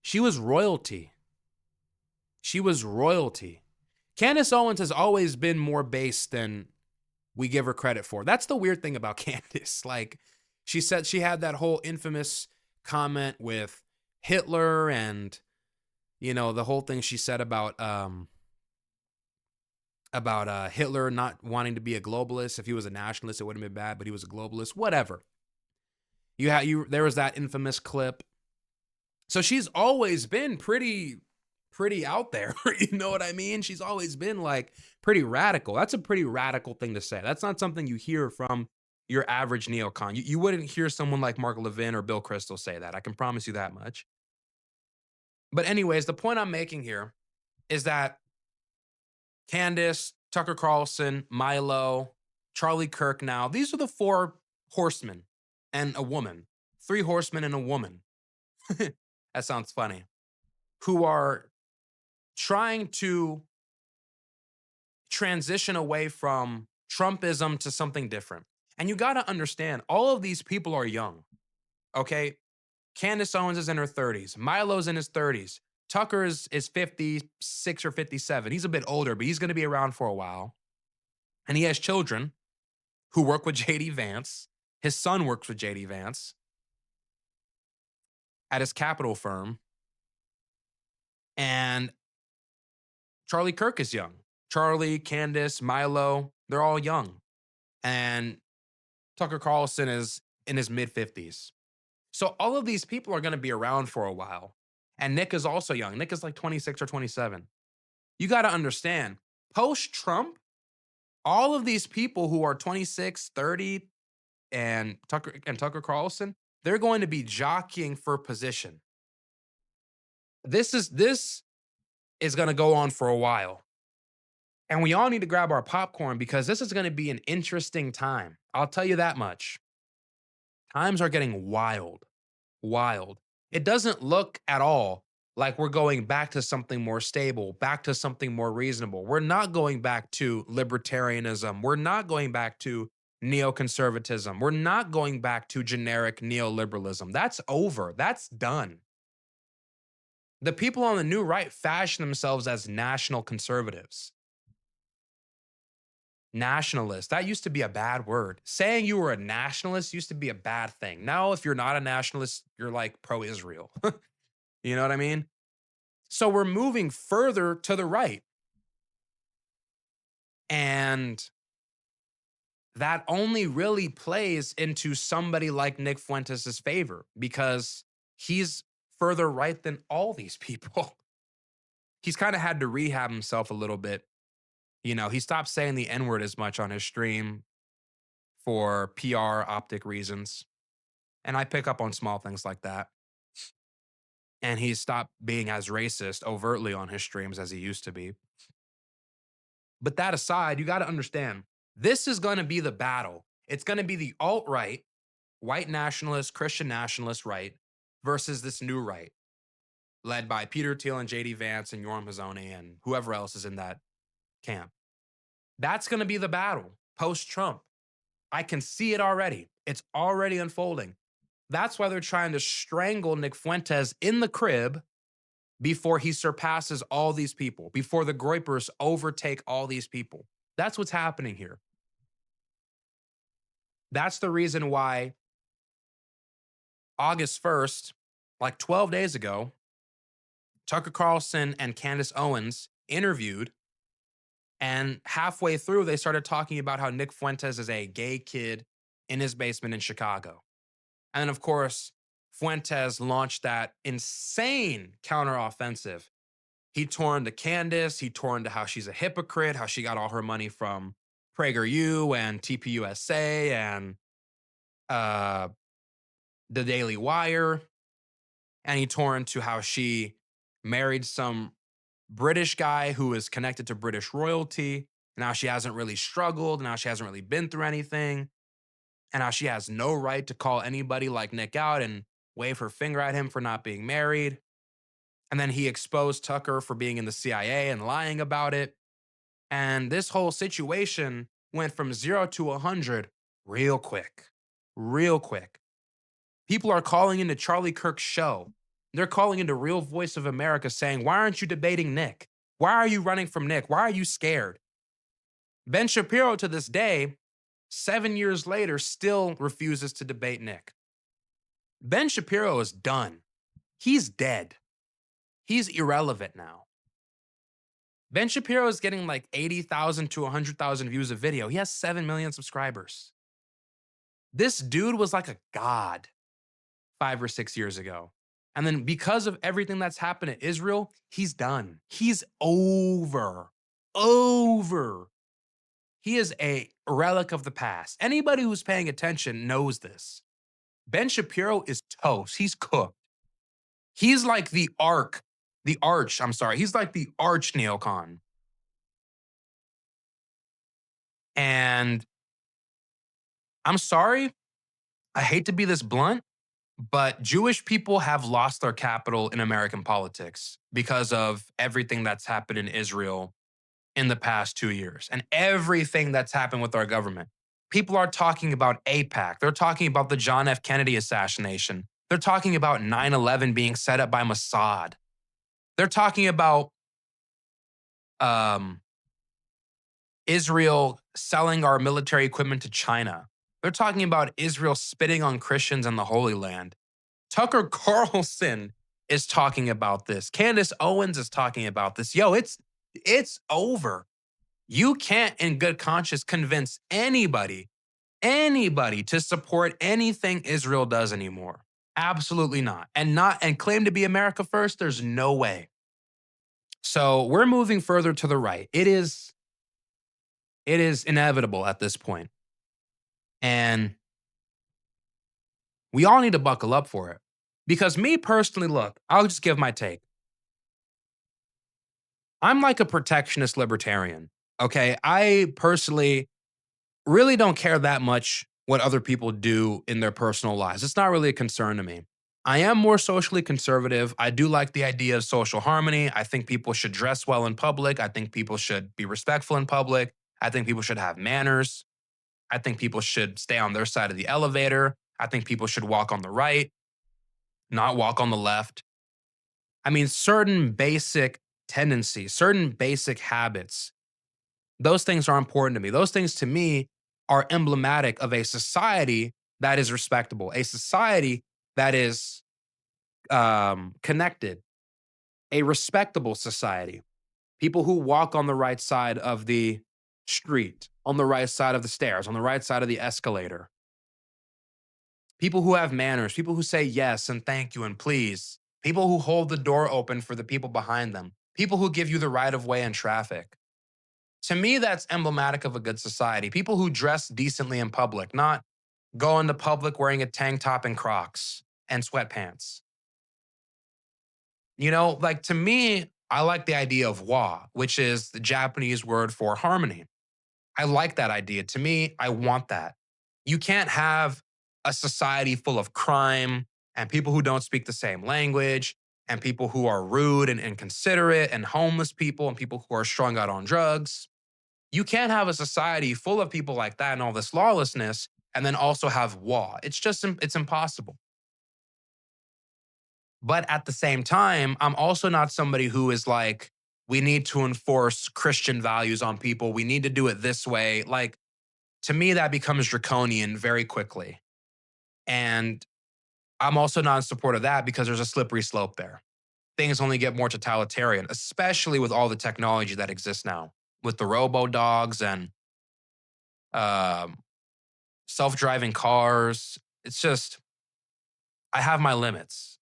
She was royalty. She was royalty. Candace Owens has always been more base than we give her credit for. That's the weird thing about Candace. Like, she said she had that whole infamous comment with Hitler and, the whole thing she said about Hitler not wanting to be a globalist. If he was a nationalist, it wouldn't have been bad, but he was a globalist. Whatever. There was that infamous clip. So she's always been pretty out there. You know what I mean? She's always been like pretty radical. That's a pretty radical thing to say. That's not something you hear from your average neocon. You wouldn't hear someone like Mark Levin or Bill Kristol say that. I can promise you that much. But anyways, the point I'm making here is that Candace, Tucker Carlson, Milo, Charlie Kirk now, these are the 4 horsemen and a woman. 3 horsemen and a woman. That sounds funny. Who are trying to transition away from Trumpism to something different. And you got to understand, all of these people are young, okay? Candace Owens is in her 30s. Milo's in his 30s. Tucker is 56 or 57. He's a bit older, but he's going to be around for a while. And he has children who work with J.D. Vance. His son works with J.D. Vance at his capital firm. And Charlie Kirk is young. Charlie, Candace, Milo, they're all young. And Tucker Carlson is in his mid-50s. So all of these people are going to be around for a while. And Nick is also young. Nick is like 26 or 27. You got to understand, post-Trump, all of these people who are 26, 30, and Tucker Carlson, they're going to be jockeying for position. This is going to go on for a while. And we all need to grab our popcorn because this is going to be an interesting time. I'll tell you that much. Times are getting wild. Wild. It doesn't look at all like we're going back to something more stable, back to something more reasonable. We're not going back to libertarianism. We're not going back to neoconservatism. We're not going back to generic neoliberalism. That's over. That's done. The people on the new right fashion themselves as national conservatives. Nationalist. That used to be a bad word. Saying you were a nationalist used to be a bad thing. Now, if you're not a nationalist, you're like pro-Israel. You know what I mean? So we're moving further to the right. And that only really plays into somebody like Nick Fuentes' favor because he's further right than all these people. He's kind of had to rehab himself a little bit. He stopped saying the N-word as much on his stream for PR optic reasons. And I pick up on small things like that. And he stopped being as racist overtly on his streams as he used to be. But that aside, you got to understand, this is going to be the battle. It's going to be the alt-right, white nationalist, Christian nationalist right versus this new right. led by Peter Thiel and JD Vance and Yorm Hazoni and whoever else is in that camp. That's going to be the battle post Trump. I can see it already. It's already unfolding. That's why they're trying to strangle Nick Fuentes in the crib before he surpasses all these people, before the Groypers overtake all these people. That's what's happening here. That's the reason why August 1st, like 12 days ago, Tucker Carlson and Candace Owens interviewed, and halfway through, they started talking about how Nick Fuentes is a gay kid in his basement in Chicago. And then, of course, Fuentes launched that insane counteroffensive. He tore into Candace. He tore into how she's a hypocrite, how she got all her money from PragerU and TPUSA and the Daily Wire. And he tore into how she married some British guy who is connected to British royalty. And how she hasn't really struggled. And how she hasn't really been through anything. And how she has no right to call anybody like Nick out and wave her finger at him for not being married. And then he exposed Tucker for being in the CIA and lying about it. And this whole situation went from 0 to 100 real quick. Real quick. People are calling into Charlie Kirk's show. They're calling into Real Voice of America saying, why aren't you debating Nick? Why are you running from Nick? Why are you scared? Ben Shapiro, to this day, 7 years later, still refuses to debate Nick. Ben Shapiro is done. He's dead. He's irrelevant now. Ben Shapiro is getting like 80,000 to 100,000 views a video. He has 7 million subscribers. This dude was like a god 5 or 6 years ago. And then because of everything that's happened in Israel, he's done. He's over. Over. He is a relic of the past. Anybody who's paying attention knows this. Ben Shapiro is toast. He's cooked. He's like the arch. He's like the arch neocon. And I'm sorry, I hate to be this blunt, but Jewish people have lost their capital in American politics because of everything that's happened in Israel in the past 2 years and everything that's happened with our government. People are talking about AIPAC. They're talking about the John F. Kennedy assassination. They're talking about 9/11 being set up by Mossad. They're talking about Israel selling our military equipment to China. They're talking about Israel spitting on Christians in the Holy Land. Tucker Carlson is talking about this. Candace Owens is talking about this. Yo, it's over. You can't in good conscience convince anybody to support anything Israel does anymore. Absolutely not. And claim to be America first, there's no way. So we're moving further to the right. It is inevitable at this point. And we all need to buckle up for it. Because me personally, look, I'll just give my take. I'm like a protectionist libertarian, okay? I personally really don't care that much what other people do in their personal lives. It's not really a concern to me. I am more socially conservative. I do like the idea of social harmony. I think people should dress well in public. I think people should be respectful in public. I think people should have manners. I think people should stay on their side of the elevator. I think people should walk on the right, not walk on the left. I mean, certain basic tendencies, certain basic habits, those things are important to me. Those things to me are emblematic of a society that is respectable, a society that is connected, a respectable society. People who walk on the right side of the street, on the right side of the stairs, on the right side of the escalator. People who have manners, people who say yes and thank you and please. People who hold the door open for the people behind them. People who give you the right of way in traffic. To me, that's emblematic of a good society. People who dress decently in public, not go into public wearing a tank top and Crocs and sweatpants. You know, like to me, I like the idea of wa, which is the Japanese word for harmony. I like that idea. To me, I want that. You can't have a society full of crime and people who don't speak the same language and people who are rude and inconsiderate and homeless people and people who are strung out on drugs. You can't have a society full of people like that and all this lawlessness and then also have law. It's impossible. But at the same time, I'm also not somebody who is like, we need to enforce Christian values on people. We need to do it this way. Like, to me, that becomes draconian very quickly. And I'm also not in support of that because there's a slippery slope there. Things only get more totalitarian, especially with all the technology that exists now, with the robo dogs and um, self driving cars. It's just, I have my limits.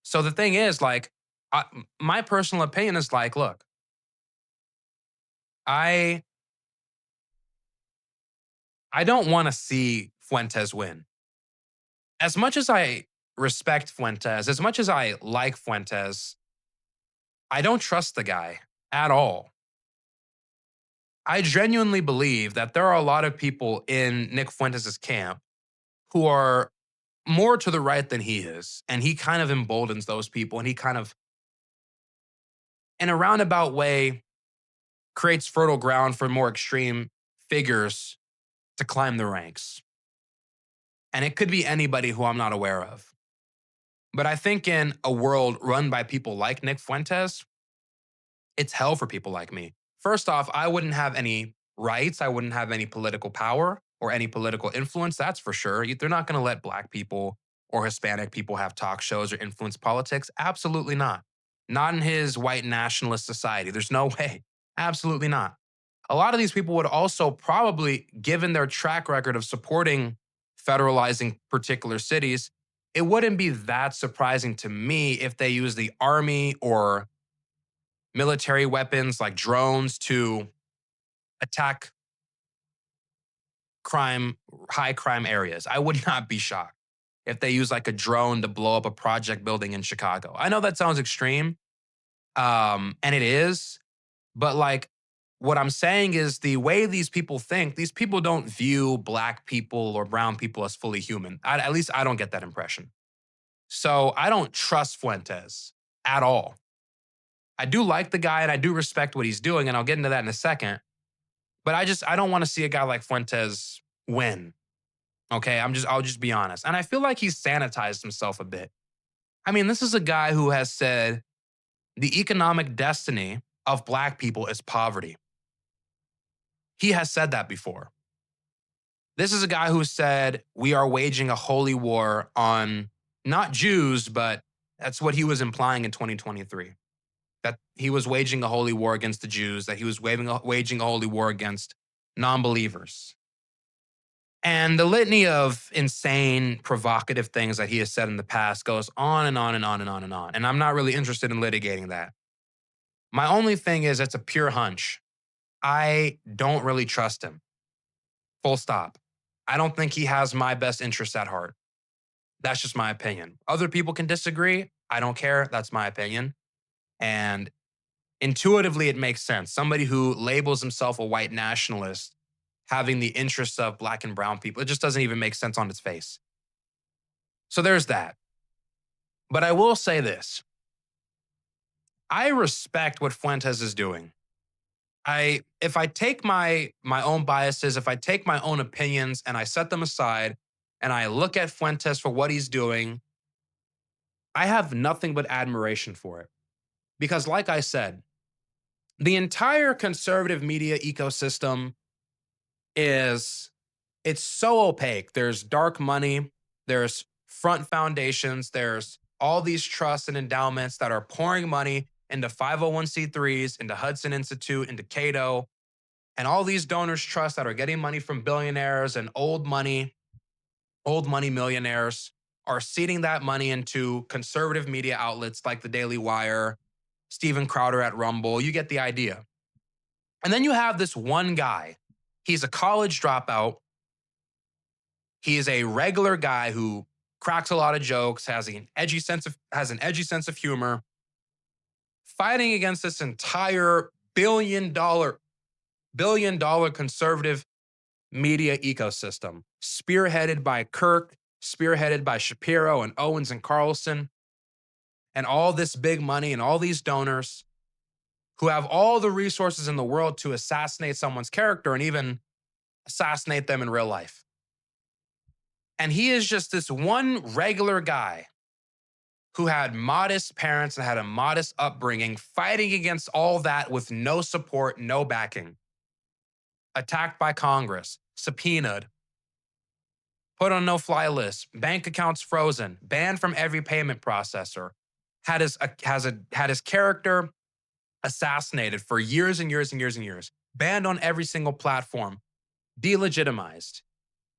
So the thing is, like, my personal opinion is like, look, I I don't want to see Fuentes win. As much as I respect Fuentes, as much as I like Fuentes, I don't trust the guy at all. I genuinely believe that there are a lot of people in Nick Fuentes' camp who are more to the right than he is. And he kind of emboldens those people. And he kind of, in a roundabout way, creates fertile ground for more extreme figures to climb the ranks. And it could be anybody who I'm not aware of. But I think in a world run by people like Nick Fuentes, it's hell for people like me. First off, I wouldn't have any rights. I wouldn't have any political power or any political influence. That's for sure. They're not going to let Black people or Hispanic people have talk shows or influence politics. Absolutely not. Not in his white nationalist society. There's no way. Absolutely not. A lot of these people would also probably, given their track record of supporting federalizing particular cities, it wouldn't be that surprising to me if they use the army or military weapons like drones to attack crime, high crime areas. I would not be shocked if they use like a drone to blow up a project building in Chicago. I know that sounds extreme, and it is, but like what I'm saying is the way these people think, these people don't view Black people or brown people as fully human. At least I don't get that impression. So I don't trust Fuentes at all. I do like the guy and I do respect what he's doing, and I'll get into that in a second. But I don't want to see a guy like Fuentes win. Okay. I'll just be honest. And I feel like he's sanitized himself a bit. I mean, this is a guy who has said the economic destiny of Black people is poverty. He has said that before. This is a guy who said we are waging a holy war on not Jews, but that's what he was implying in 2023. That he was waging a holy war against the Jews, that he was waging a holy war against non believers. And the litany of insane, provocative things that he has said in the past goes on and on and on and on and on. And I'm not really interested in litigating that. My only thing is it's a pure hunch. I don't really trust him. Full stop. I don't think he has my best interests at heart. That's just my opinion. Other people can disagree. I don't care. That's my opinion. And intuitively, it makes sense. Somebody who labels himself a white nationalist having the interests of Black and brown people, it just doesn't even make sense on its face. So there's that. But I will say this. I respect what Fuentes is doing. If I take my own biases, if I take my own opinions and I set them aside and I look at Fuentes for what he's doing, I have nothing but admiration for it. Because like I said, the entire conservative media ecosystem it's so opaque. There's dark money, there's front foundations, there's all these trusts and endowments that are pouring money into 501c3s, into Hudson Institute, into Cato, and all these donors trusts that are getting money from billionaires and old money millionaires are seeding that money into conservative media outlets like the Daily Wire, Steven Crowder at Rumble. You get the idea. And then you have this one guy. He's a college dropout. He is a regular guy who cracks a lot of jokes, has an edgy sense of humor, fighting against this entire billion dollar conservative media ecosystem, spearheaded by Kirk, spearheaded by Shapiro and Owens and Carlson. and all this big money and all these donors who have all the resources in the world to assassinate someone's character and even assassinate them in real life. And he is just this one regular guy who had modest parents and had a modest upbringing, fighting against all that with no support, no backing. Attacked by Congress, subpoenaed, put on no-fly list, bank accounts frozen, banned from every payment processor, had his character assassinated for years and years and years and years, banned on every single platform, delegitimized,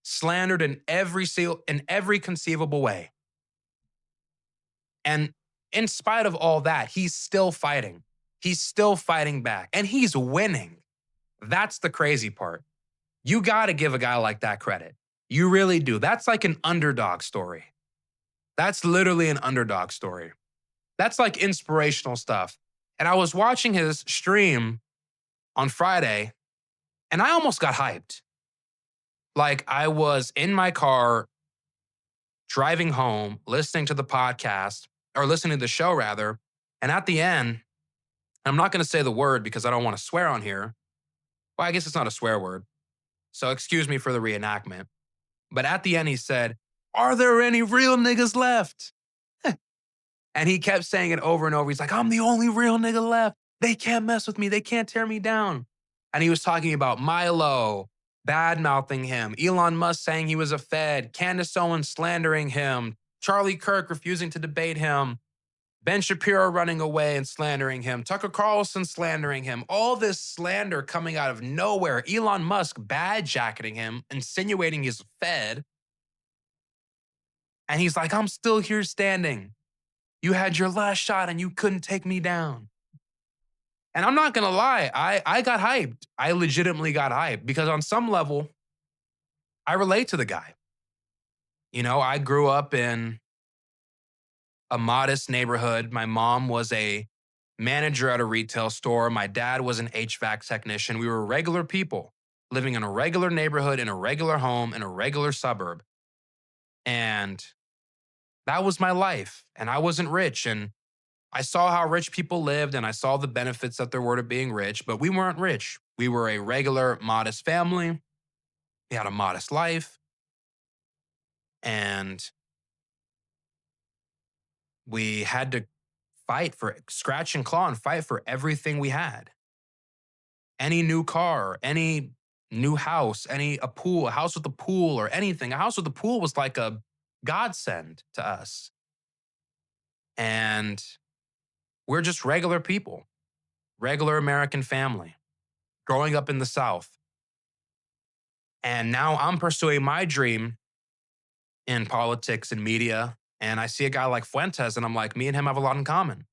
slandered in every conceivable way. And in spite of all that, he's still fighting. He's still fighting back, and he's winning. That's the crazy part. You got to give a guy like that credit. You really do. That's like an underdog story. That's literally an underdog story. That's like inspirational stuff. And I was watching his stream on Friday, and I almost got hyped. Like, I was in my car driving home, listening to the podcast, or listening to the show rather. And at the end, I'm not going to say the word because I don't want to swear on here. Well, I guess it's not a swear word. So excuse me for the reenactment. But at the end, he said, "Are there any real niggas left?" And he kept saying it over and over. He's like, "I'm the only real nigga left. They can't mess with me. They can't tear me down." And he was talking about Milo bad mouthing him, Elon Musk saying he was a Fed, Candace Owens slandering him, Charlie Kirk refusing to debate him, Ben Shapiro running away and slandering him, Tucker Carlson slandering him, all this slander coming out of nowhere, Elon Musk bad jacketing him, insinuating he's a Fed. And he's like, "I'm still here standing. You had your last shot and you couldn't take me down." And I'm not gonna lie, I got hyped. I legitimately got hyped because on some level, I relate to the guy. You know, I grew up in a modest neighborhood. My mom was a manager at a retail store. My dad was an HVAC technician. We were regular people living in a regular neighborhood, in a regular home, in a regular suburb. And that was my life. And I wasn't rich. And I saw how rich people lived and I saw the benefits that there were to being rich, but we weren't rich. We were a regular, modest family. We had a modest life. And we had to fight for scratch and claw and fight for everything we had. Any new car, any new house, a house with a pool or anything. A house with a pool was like a godsend to us. And we're just regular people, regular American family, growing up in the South. And now I'm pursuing my dream in politics and media. And I see a guy like Fuentes, and I'm like, me and him have a lot in common.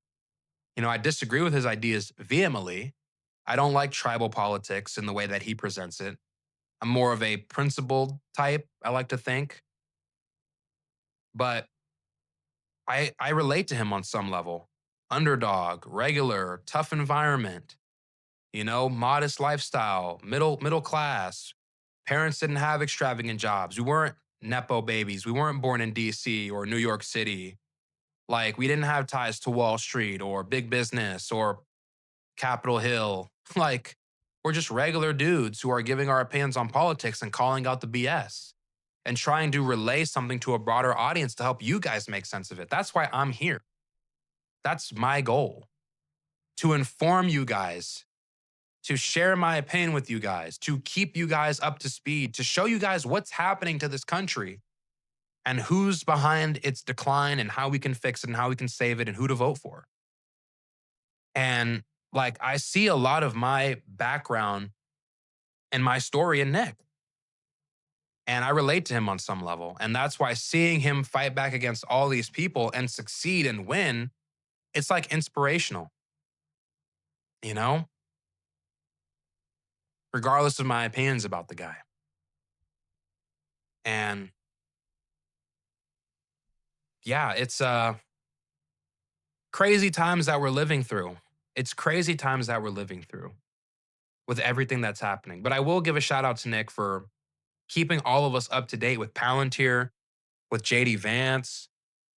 You know, I disagree with his ideas vehemently. I don't like tribal politics in the way that he presents it. I'm more of a principled type, I like to think. But I relate to him on some level. Underdog, regular, tough environment, you know, modest lifestyle, middle class. Parents didn't have extravagant jobs. We weren't Nepo babies. We weren't born in DC or New York City. Like, we didn't have ties to Wall Street or big business or Capitol Hill. Like, we're just regular dudes who are giving our opinions on politics and calling out the BS and trying to relay something to a broader audience to help you guys make sense of it. That's why I'm here. That's my goal, to inform you guys, to share my opinion with you guys, to keep you guys up to speed, to show you guys what's happening to this country and who's behind its decline and how we can fix it and how we can save it and who to vote for. And like, I see a lot of my background and my story in Nick. And I relate to him on some level. And that's why seeing him fight back against all these people and succeed and win, it's like inspirational, you know? Regardless of my opinions about the guy. And yeah, it's crazy times that we're living through. It's crazy times that we're living through with everything that's happening. But I will give a shout out to Nick for keeping all of us up to date with Palantir, with JD Vance,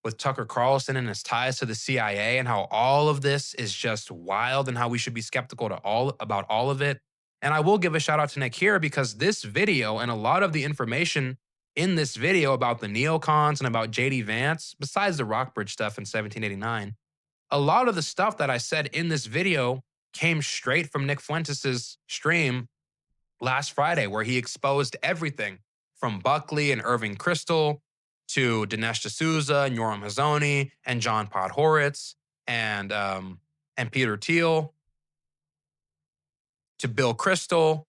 with Tucker Carlson and his ties to the CIA and how all of this is just wild and how we should be skeptical to all about all of it. And I will give a shout out to Nick here because this video and a lot of the information in this video about the neocons and about JD Vance, besides the Rockbridge stuff in 1789, a lot of the stuff that I said in this video came straight from Nick Fuentes' stream last Friday, where he exposed everything from Buckley and Irving Kristol to Dinesh D'Souza and Yoram Hazony and John Podhoretz and Peter Thiel to Bill Kristol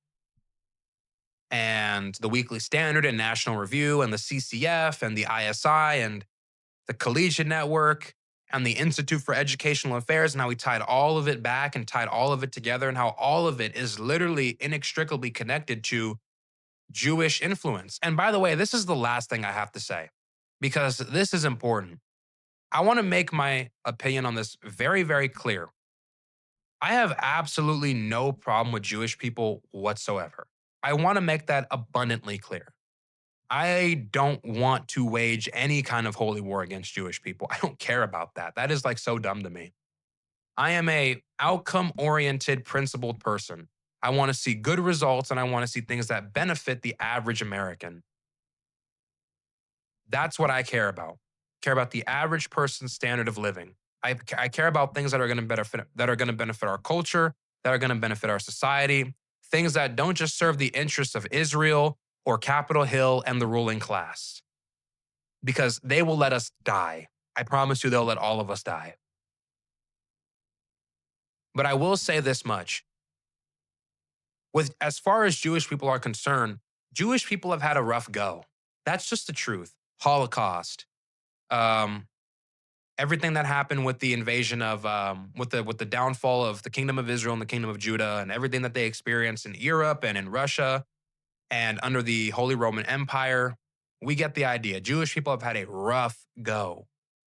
and the Weekly Standard and National Review and the CCF and the ISI and the Collegiate Network and the Institute for Educational Affairs, and how he tied all of it back and tied all of it together, and how all of it is literally inextricably connected to Jewish influence. And by the way, this is the last thing I have to say because this is important. I want to make my opinion on this very, very clear. I have absolutely no problem with Jewish people whatsoever. I want to make that abundantly clear. I don't want to wage any kind of holy war against Jewish people. I don't care about that. That is like so dumb to me. I am a outcome-oriented, principled person. I want to see good results and I want to see things that benefit the average American. That's what I care about. I care about the average person's standard of living. I care about things that are going to benefit our culture, that are going to benefit our society, things that don't just serve the interests of Israel or Capitol Hill and the ruling class. Because they will let us die. I promise you they'll let all of us die. But I will say this much. As far as Jewish people are concerned, Jewish people have had a rough go. That's just the truth. Holocaust, everything that happened with the invasion of, with the downfall of the Kingdom of Israel and the Kingdom of Judah, and everything that they experienced in Europe and in Russia and under the Holy Roman Empire. We get the idea. Jewish people have had a rough go.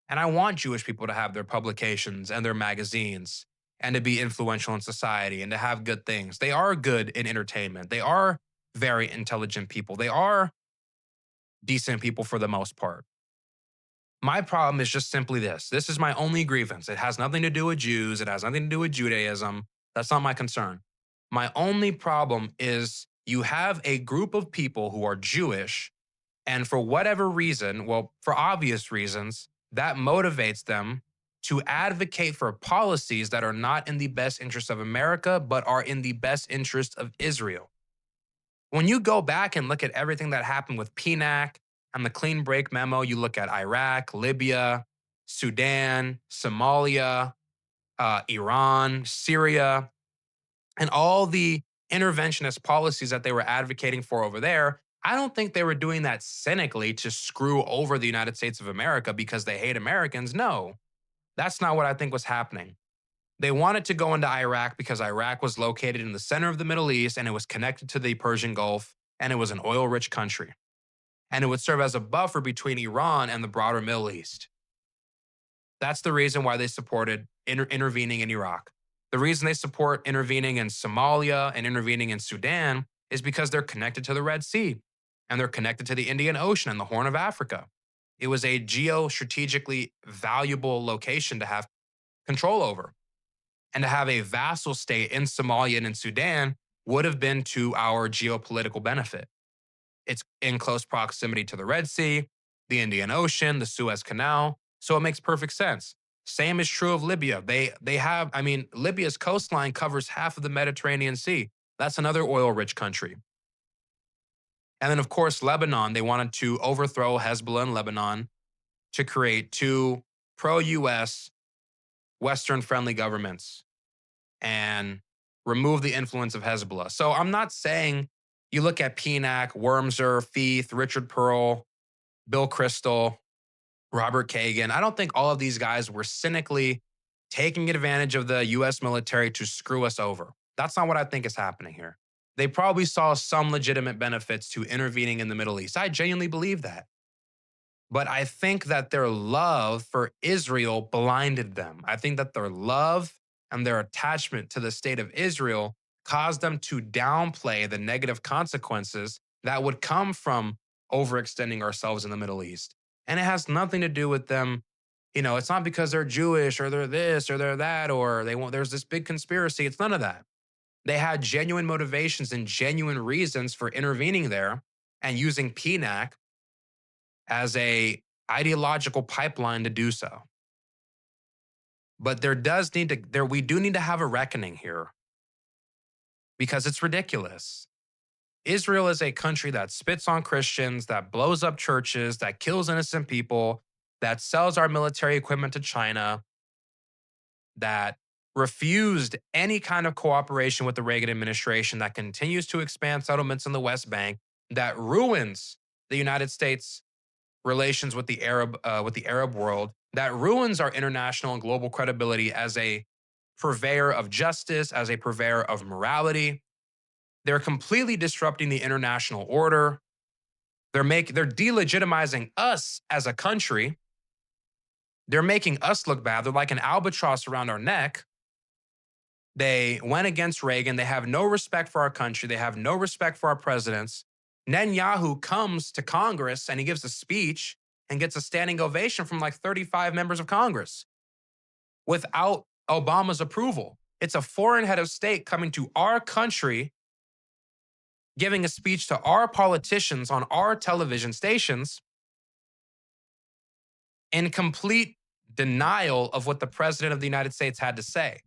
And I want Jewish people to have their publications and their magazines and to be influential in society and to have good things. They are good in entertainment. They are very intelligent people. They are decent people for the most part. My problem is just simply this. This is my only grievance. It has nothing to do with Jews. It has nothing to do with Judaism. That's not my concern. My only problem is you have a group of people who are Jewish, and for whatever reason, well, for obvious reasons, that motivates them to advocate for policies that are not in the best interest of America, but are in the best interest of Israel. When you go back and look at everything that happened with PNAC and the Clean Break Memo, you look at Iraq, Libya, Sudan, Somalia, Iran, Syria, and all the interventionist policies that they were advocating for over there, I don't think they were doing that cynically to screw over the United States of America because they hate Americans. No, that's not what I think was happening. They wanted to go into Iraq because Iraq was located in the center of the Middle East and it was connected to the Persian Gulf and it was an oil-rich country. And it would serve as a buffer between Iran and the broader Middle East. That's the reason why they supported intervening in Iraq. The reason they support intervening in Somalia and intervening in Sudan is because they're connected to the Red Sea and they're connected to the Indian Ocean and the Horn of Africa. It was a geostrategically valuable location to have control over. And to have a vassal state in Somalia and in Sudan would have been to our geopolitical benefit. It's in close proximity to the Red Sea, the Indian Ocean, the Suez Canal, so it makes perfect sense. Same is true of Libya. Libya's coastline covers half of the Mediterranean Sea. That's another oil-rich country. And then, of course, Lebanon, they wanted to overthrow Hezbollah in Lebanon to create two pro-US, Western-friendly governments and remove the influence of Hezbollah. So I'm not saying you look at PNAC, Wormser, Feith, Richard Pearl, Bill Kristol, Robert Kagan. I don't think all of these guys were cynically taking advantage of the US military to screw us over. That's not what I think is happening here. They probably saw some legitimate benefits to intervening in the Middle East. I genuinely believe that. But I think that their love for Israel blinded them. I think that their love and their attachment to the state of Israel caused them to downplay the negative consequences that would come from overextending ourselves in the Middle East. And it has nothing to do with them It's not because they're Jewish or they're this or they're that or they want there's this big conspiracy. It's none of that. They had genuine motivations and genuine reasons for intervening there and using PNAC as a ideological pipeline to do so. But we do need to have a reckoning here because it's ridiculous. Israel is a country that spits on Christians, that blows up churches, that kills innocent people, that sells our military equipment to China, that refused any kind of cooperation with the Reagan administration, that continues to expand settlements in the West Bank, that ruins the United States relations with the Arab world, that ruins our international and global credibility as a purveyor of justice, as a purveyor of morality. They're completely disrupting the international order. They're delegitimizing us as a country. They're making us look bad. They're like an albatross around our neck. They went against Reagan. They have no respect for our country. They have no respect for our presidents. Netanyahu comes to Congress and he gives a speech and gets a standing ovation from like 35 members of Congress without Obama's approval. It's a foreign head of state coming to our country, giving a speech to our politicians on our television stations in complete denial of what the president of the United States had to say.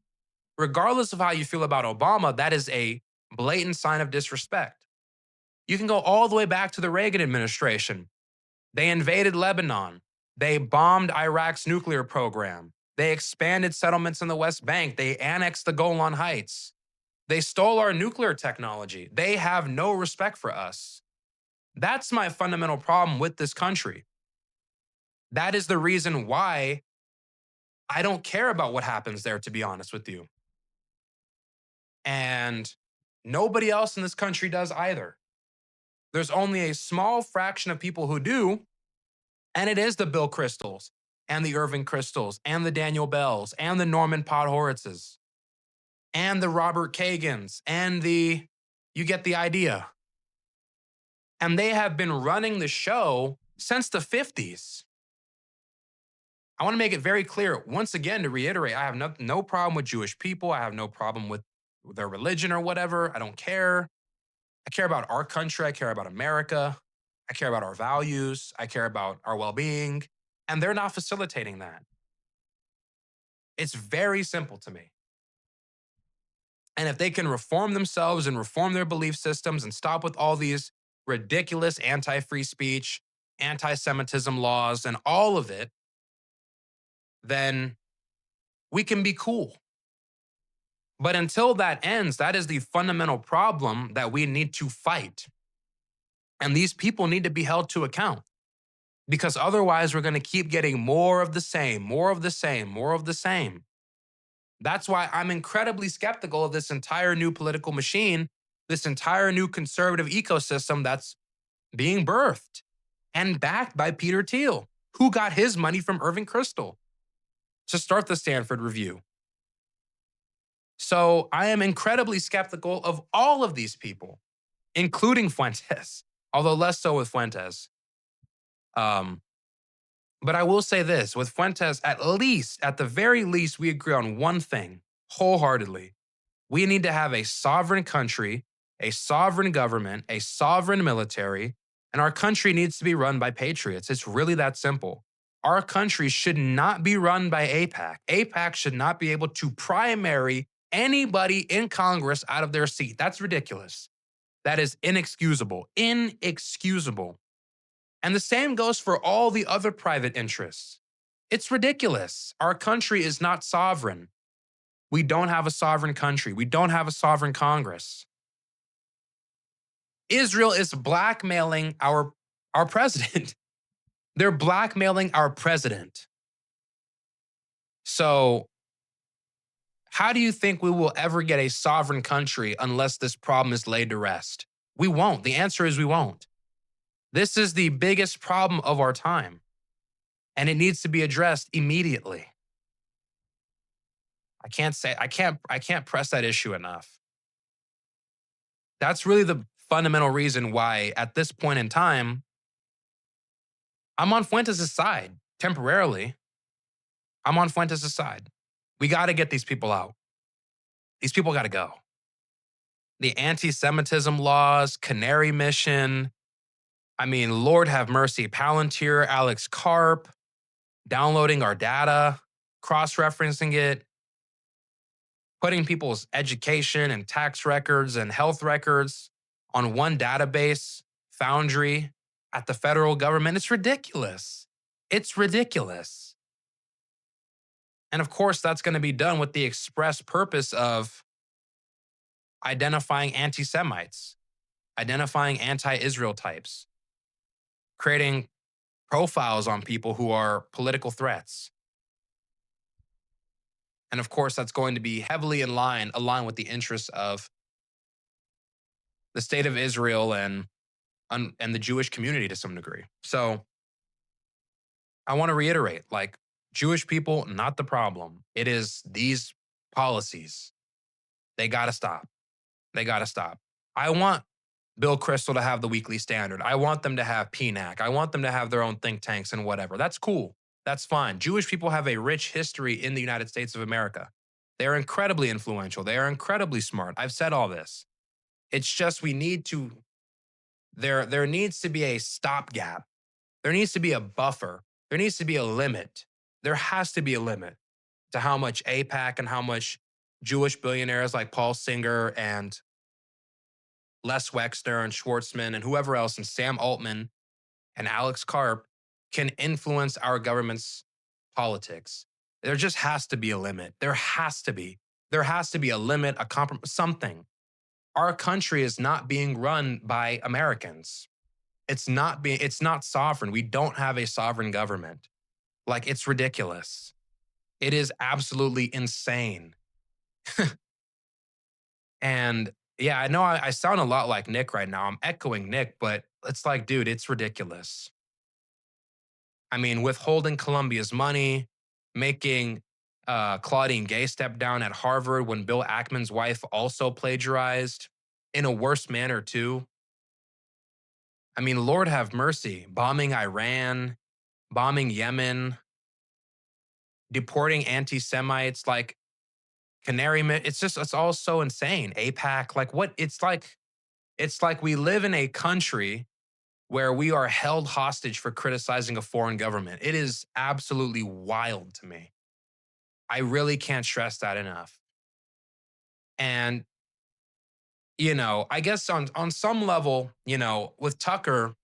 Regardless of how you feel about Obama, that is a blatant sign of disrespect. You can go all the way back to the Reagan administration. They invaded Lebanon. They bombed Iraq's nuclear program. They expanded settlements in the West Bank. They annexed the Golan Heights. They stole our nuclear technology. They have no respect for us. That's my fundamental problem with this country. That is the reason why I don't care about what happens there, to be honest with you. And nobody else in this country does either. There's only a small fraction of people who do, and it is the Bill Cristols and the Irving Cristols and the Daniel Bells and the Norman Podhoritzes and the Robert Kagans and you get the idea. And they have been running the show since the 50s. I want to make it very clear, once again, to reiterate, I have no problem with Jewish people. I have no problem with their religion or whatever. I don't care. I care about our country. I care about America. I care about our values. I care about our well-being. And they're not facilitating that. It's very simple to me. And if they can reform themselves and reform their belief systems and stop with all these ridiculous anti-free speech, anti-Semitism laws, and all of it, then we can be cool. But until that ends, that is the fundamental problem that we need to fight. And these people need to be held to account because otherwise we're going to keep getting more of the same, more of the same, more of the same. That's why I'm incredibly skeptical of this entire new political machine, this entire new conservative ecosystem that's being birthed and backed by Peter Thiel, who got his money from Irving Kristol to start the Stanford Review. So I am incredibly skeptical of all of these people, including Fuentes, although less so with Fuentes. But I will say this, with Fuentes, at the very least, we agree on one thing wholeheartedly. We need to have a sovereign country, a sovereign government, a sovereign military, and our country needs to be run by patriots. It's really that simple. Our country should not be run by AIPAC. AIPAC should not be able to primary anybody in Congress out of their seat. That's ridiculous. That is inexcusable. Inexcusable. And the same goes for all the other private interests. It's ridiculous. Our country is not sovereign. We don't have a sovereign country. We don't have a sovereign Congress. Israel is blackmailing our president. They're blackmailing our president. So, how do you think we will ever get a sovereign country unless this problem is laid to rest? We won't. The answer is we won't. This is the biggest problem of our time, and it needs to be addressed immediately. I can't press that issue enough. That's really the fundamental reason why, at this point in time, I'm on Fuentes' side temporarily. I'm on Fuentes' side. We got to get these people out. These people got to go. The anti Semitism laws, Canary Mission. I mean, Lord have mercy. Palantir, Alex Karp, downloading our data, cross referencing it, putting people's education and tax records and health records on one database, Foundry, at the federal government. It's ridiculous. It's ridiculous. And of course, that's going to be done with the express purpose of identifying anti Semites, identifying anti Israel types, creating profiles on people who are political threats. And of course, that's going to be heavily aligned with the interests of the state of Israel and the Jewish community to some degree. So I want to reiterate, like, Jewish people, not the problem. It is these policies. They got to stop. They got to stop. I want Bill Kristol to have the Weekly Standard. I want them to have PNAC. I want them to have their own think tanks and whatever. That's cool. That's fine. Jewish people have a rich history in the United States of America. They're incredibly influential. They are incredibly smart. I've said all this. It's just we need to, there needs to be a stopgap. There needs to be a buffer. There needs to be a limit. There has to be a limit to how much AIPAC and how much Jewish billionaires like Paul Singer and Les Wexner and Schwartzman and whoever else and Sam Altman and Alex Karp can influence our government's politics. There just has to be a limit. There has to be. There has to be a limit, a compromise, something. Our country is not being run by Americans. It's not sovereign. We don't have a sovereign government. Like, it's ridiculous. It is absolutely insane. And yeah, I know I sound a lot like Nick right now. I'm echoing Nick, but it's like, dude, it's ridiculous. I mean, withholding Columbia's money, making Claudine Gay step down at Harvard when Bill Ackman's wife also plagiarized in a worse manner, too. I mean, Lord have mercy. Bombing Iran, bombing Yemen, deporting anti Semites, like Canary, it's all so insane. AIPAC, like what? It's like we live in a country where we are held hostage for criticizing a foreign government. It is absolutely wild to me. I really can't stress that enough. And, I guess on some level, with Tucker,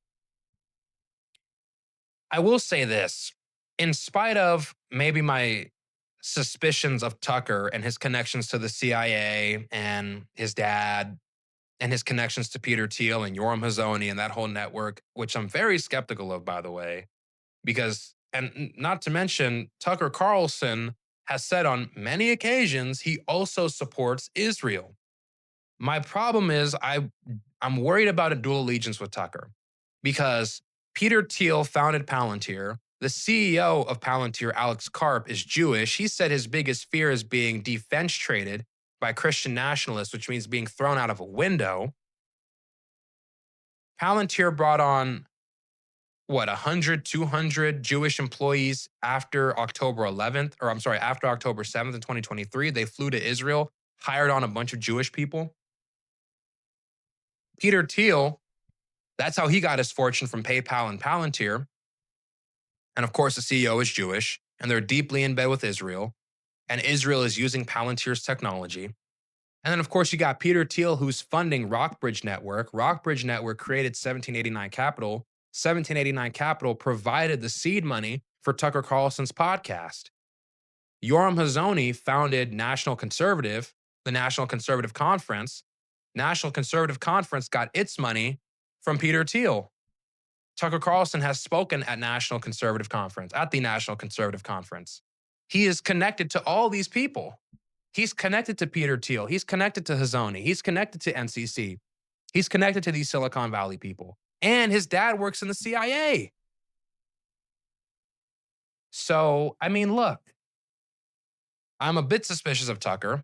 I will say this. In spite of maybe my suspicions of Tucker and his connections to the CIA and his dad and his connections to Peter Thiel and Yoram Hazony and that whole network, which I'm very skeptical of, by the way, because, and not to mention, Tucker Carlson has said on many occasions he also supports Israel. My problem is I'm worried about a dual allegiance with Tucker because Peter Thiel founded Palantir. The CEO of Palantir, Alex Karp, is Jewish. He said his biggest fear is being defense traded by Christian nationalists, which means being thrown out of a window. Palantir brought on, 100, 200 Jewish employees after October 11th, or I'm sorry, after October 7th in 2023. They flew to Israel, hired on a bunch of Jewish people. Peter Thiel, that's how he got his fortune from PayPal and Palantir. And of course, the CEO is Jewish, and they're deeply in bed with Israel. And Israel is using Palantir's technology. And then, of course, you got Peter Thiel, who's funding Rockbridge Network. Rockbridge Network created 1789 Capital. 1789 Capital provided the seed money for Tucker Carlson's podcast. Yoram Hazony founded National Conservative, the National Conservative Conference. National Conservative Conference got its money from Peter Thiel. Tucker Carlson has spoken at the National Conservative Conference. He is connected to all these people. He's connected to Peter Thiel. He's connected to Hazony. He's connected to NCC. He's connected to these Silicon Valley people. And his dad works in the CIA. So, I mean, look, I'm a bit suspicious of Tucker.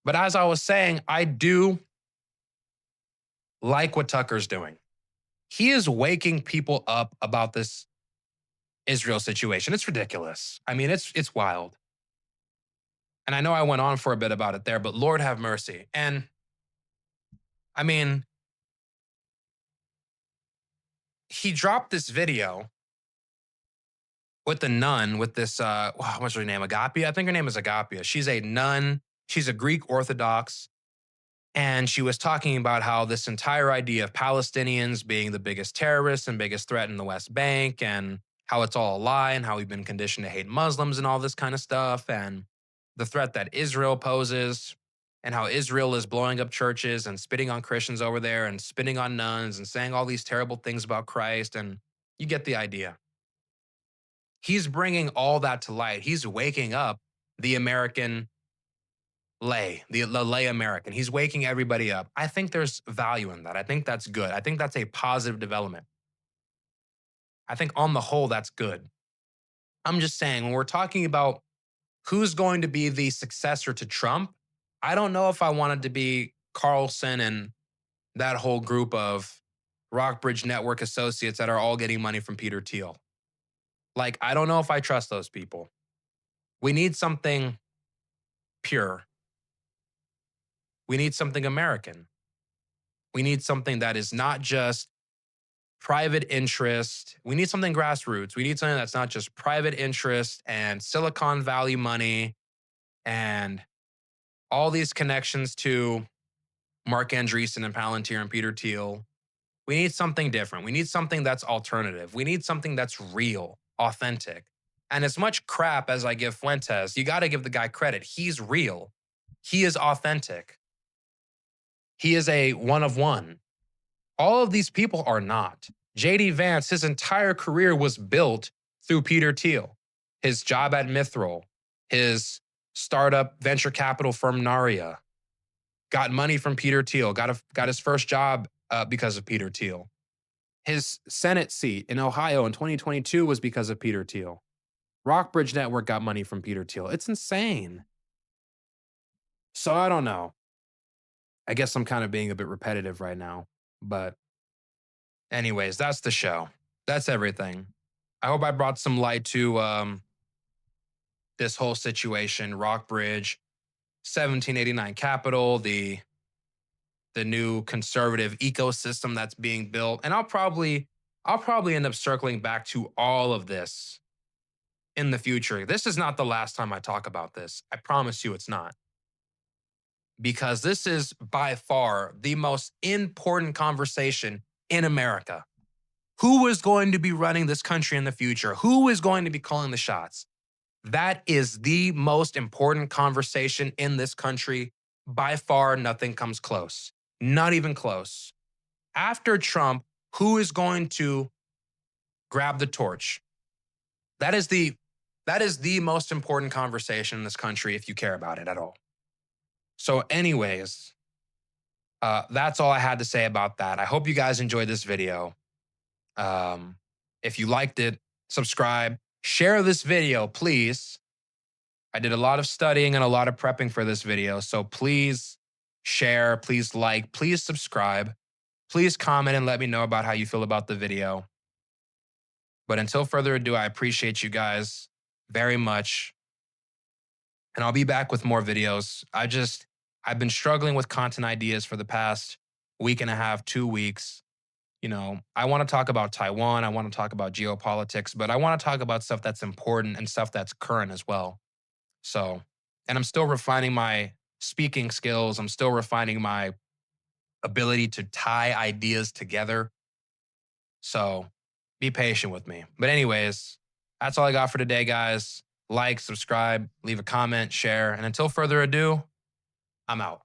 But as I was saying, I do like what Tucker's doing. He is waking people up about this Israel situation. It's ridiculous. I mean, it's wild. And I know I went on for a bit about it there, but Lord have mercy. And I mean, he dropped this video with the nun with this what's her name? Agapia? I think her name is Agapia. She's a nun. She's a Greek Orthodox. And she was talking about how this entire idea of Palestinians being the biggest terrorists and biggest threat in the West Bank, and how it's all a lie, and how we've been conditioned to hate Muslims and all this kind of stuff, and the threat that Israel poses, and how Israel is blowing up churches and spitting on Christians over there and spitting on nuns and saying all these terrible things about Christ. And you get the idea. He's bringing all that to light. He's waking up the American lay, the lay American. He's waking everybody up. I think there's value in that. I think that's good. I think that's a positive development. I think on the whole, that's good. I'm just saying, when we're talking about who's going to be the successor to Trump, I don't know if I wanted to be Carlson and that whole group of Rockbridge Network associates that are all getting money from Peter Thiel. Like, I don't know if I trust those people. We need something pure. We need something American. We need something that is not just private interest. We need something grassroots. We need something that's not just private interest and Silicon Valley money and all these connections to Mark Andreessen and Palantir and Peter Thiel. We need something different. We need something that's alternative. We need something that's real, authentic. And as much crap as I give Fuentes, you got to give the guy credit. He's real. He is authentic. He is a one of one. All of these people are not. JD Vance, his entire career was built through Peter Thiel. His job at Mithril, his startup venture capital firm Naria, got money from Peter Thiel, got his first job because of Peter Thiel. His Senate seat in Ohio in 2022 was because of Peter Thiel. Rockbridge Network got money from Peter Thiel. It's insane. So I don't know. I guess I'm kind of being a bit repetitive right now, but anyways, that's the show. That's everything. I hope I brought some light to this whole situation. Rockbridge, 1789 Capital, the new conservative ecosystem that's being built, and I'll probably end up circling back to all of this in the future. This is not the last time I talk about this. I promise you, it's not. Because this is by far the most important conversation in America. Who is going to be running this country in the future? Who is going to be calling the shots? That is the most important conversation in this country. By far, nothing comes close. Not even close. After Trump, who is going to grab the torch? That is the most important conversation in this country if you care about it at all. So anyways, that's all I had to say about that. I hope you guys enjoyed this video. If you liked it, subscribe, share this video, please. I did a lot of studying and a lot of prepping for this video. So please share, please like, please subscribe, please comment and let me know about how you feel about the video. But until further ado, I appreciate you guys very much. And I'll be back with more videos. I've been struggling with content ideas for the past week and a half, 2 weeks. You know, I want to talk about Taiwan. I want to talk about geopolitics, but I want to talk about stuff that's important and stuff that's current as well. So, and I'm still refining my speaking skills. I'm still refining my ability to tie ideas together. So be patient with me. But anyways, that's all I got for today, guys. Like, subscribe, leave a comment, share. And until further ado, I'm out.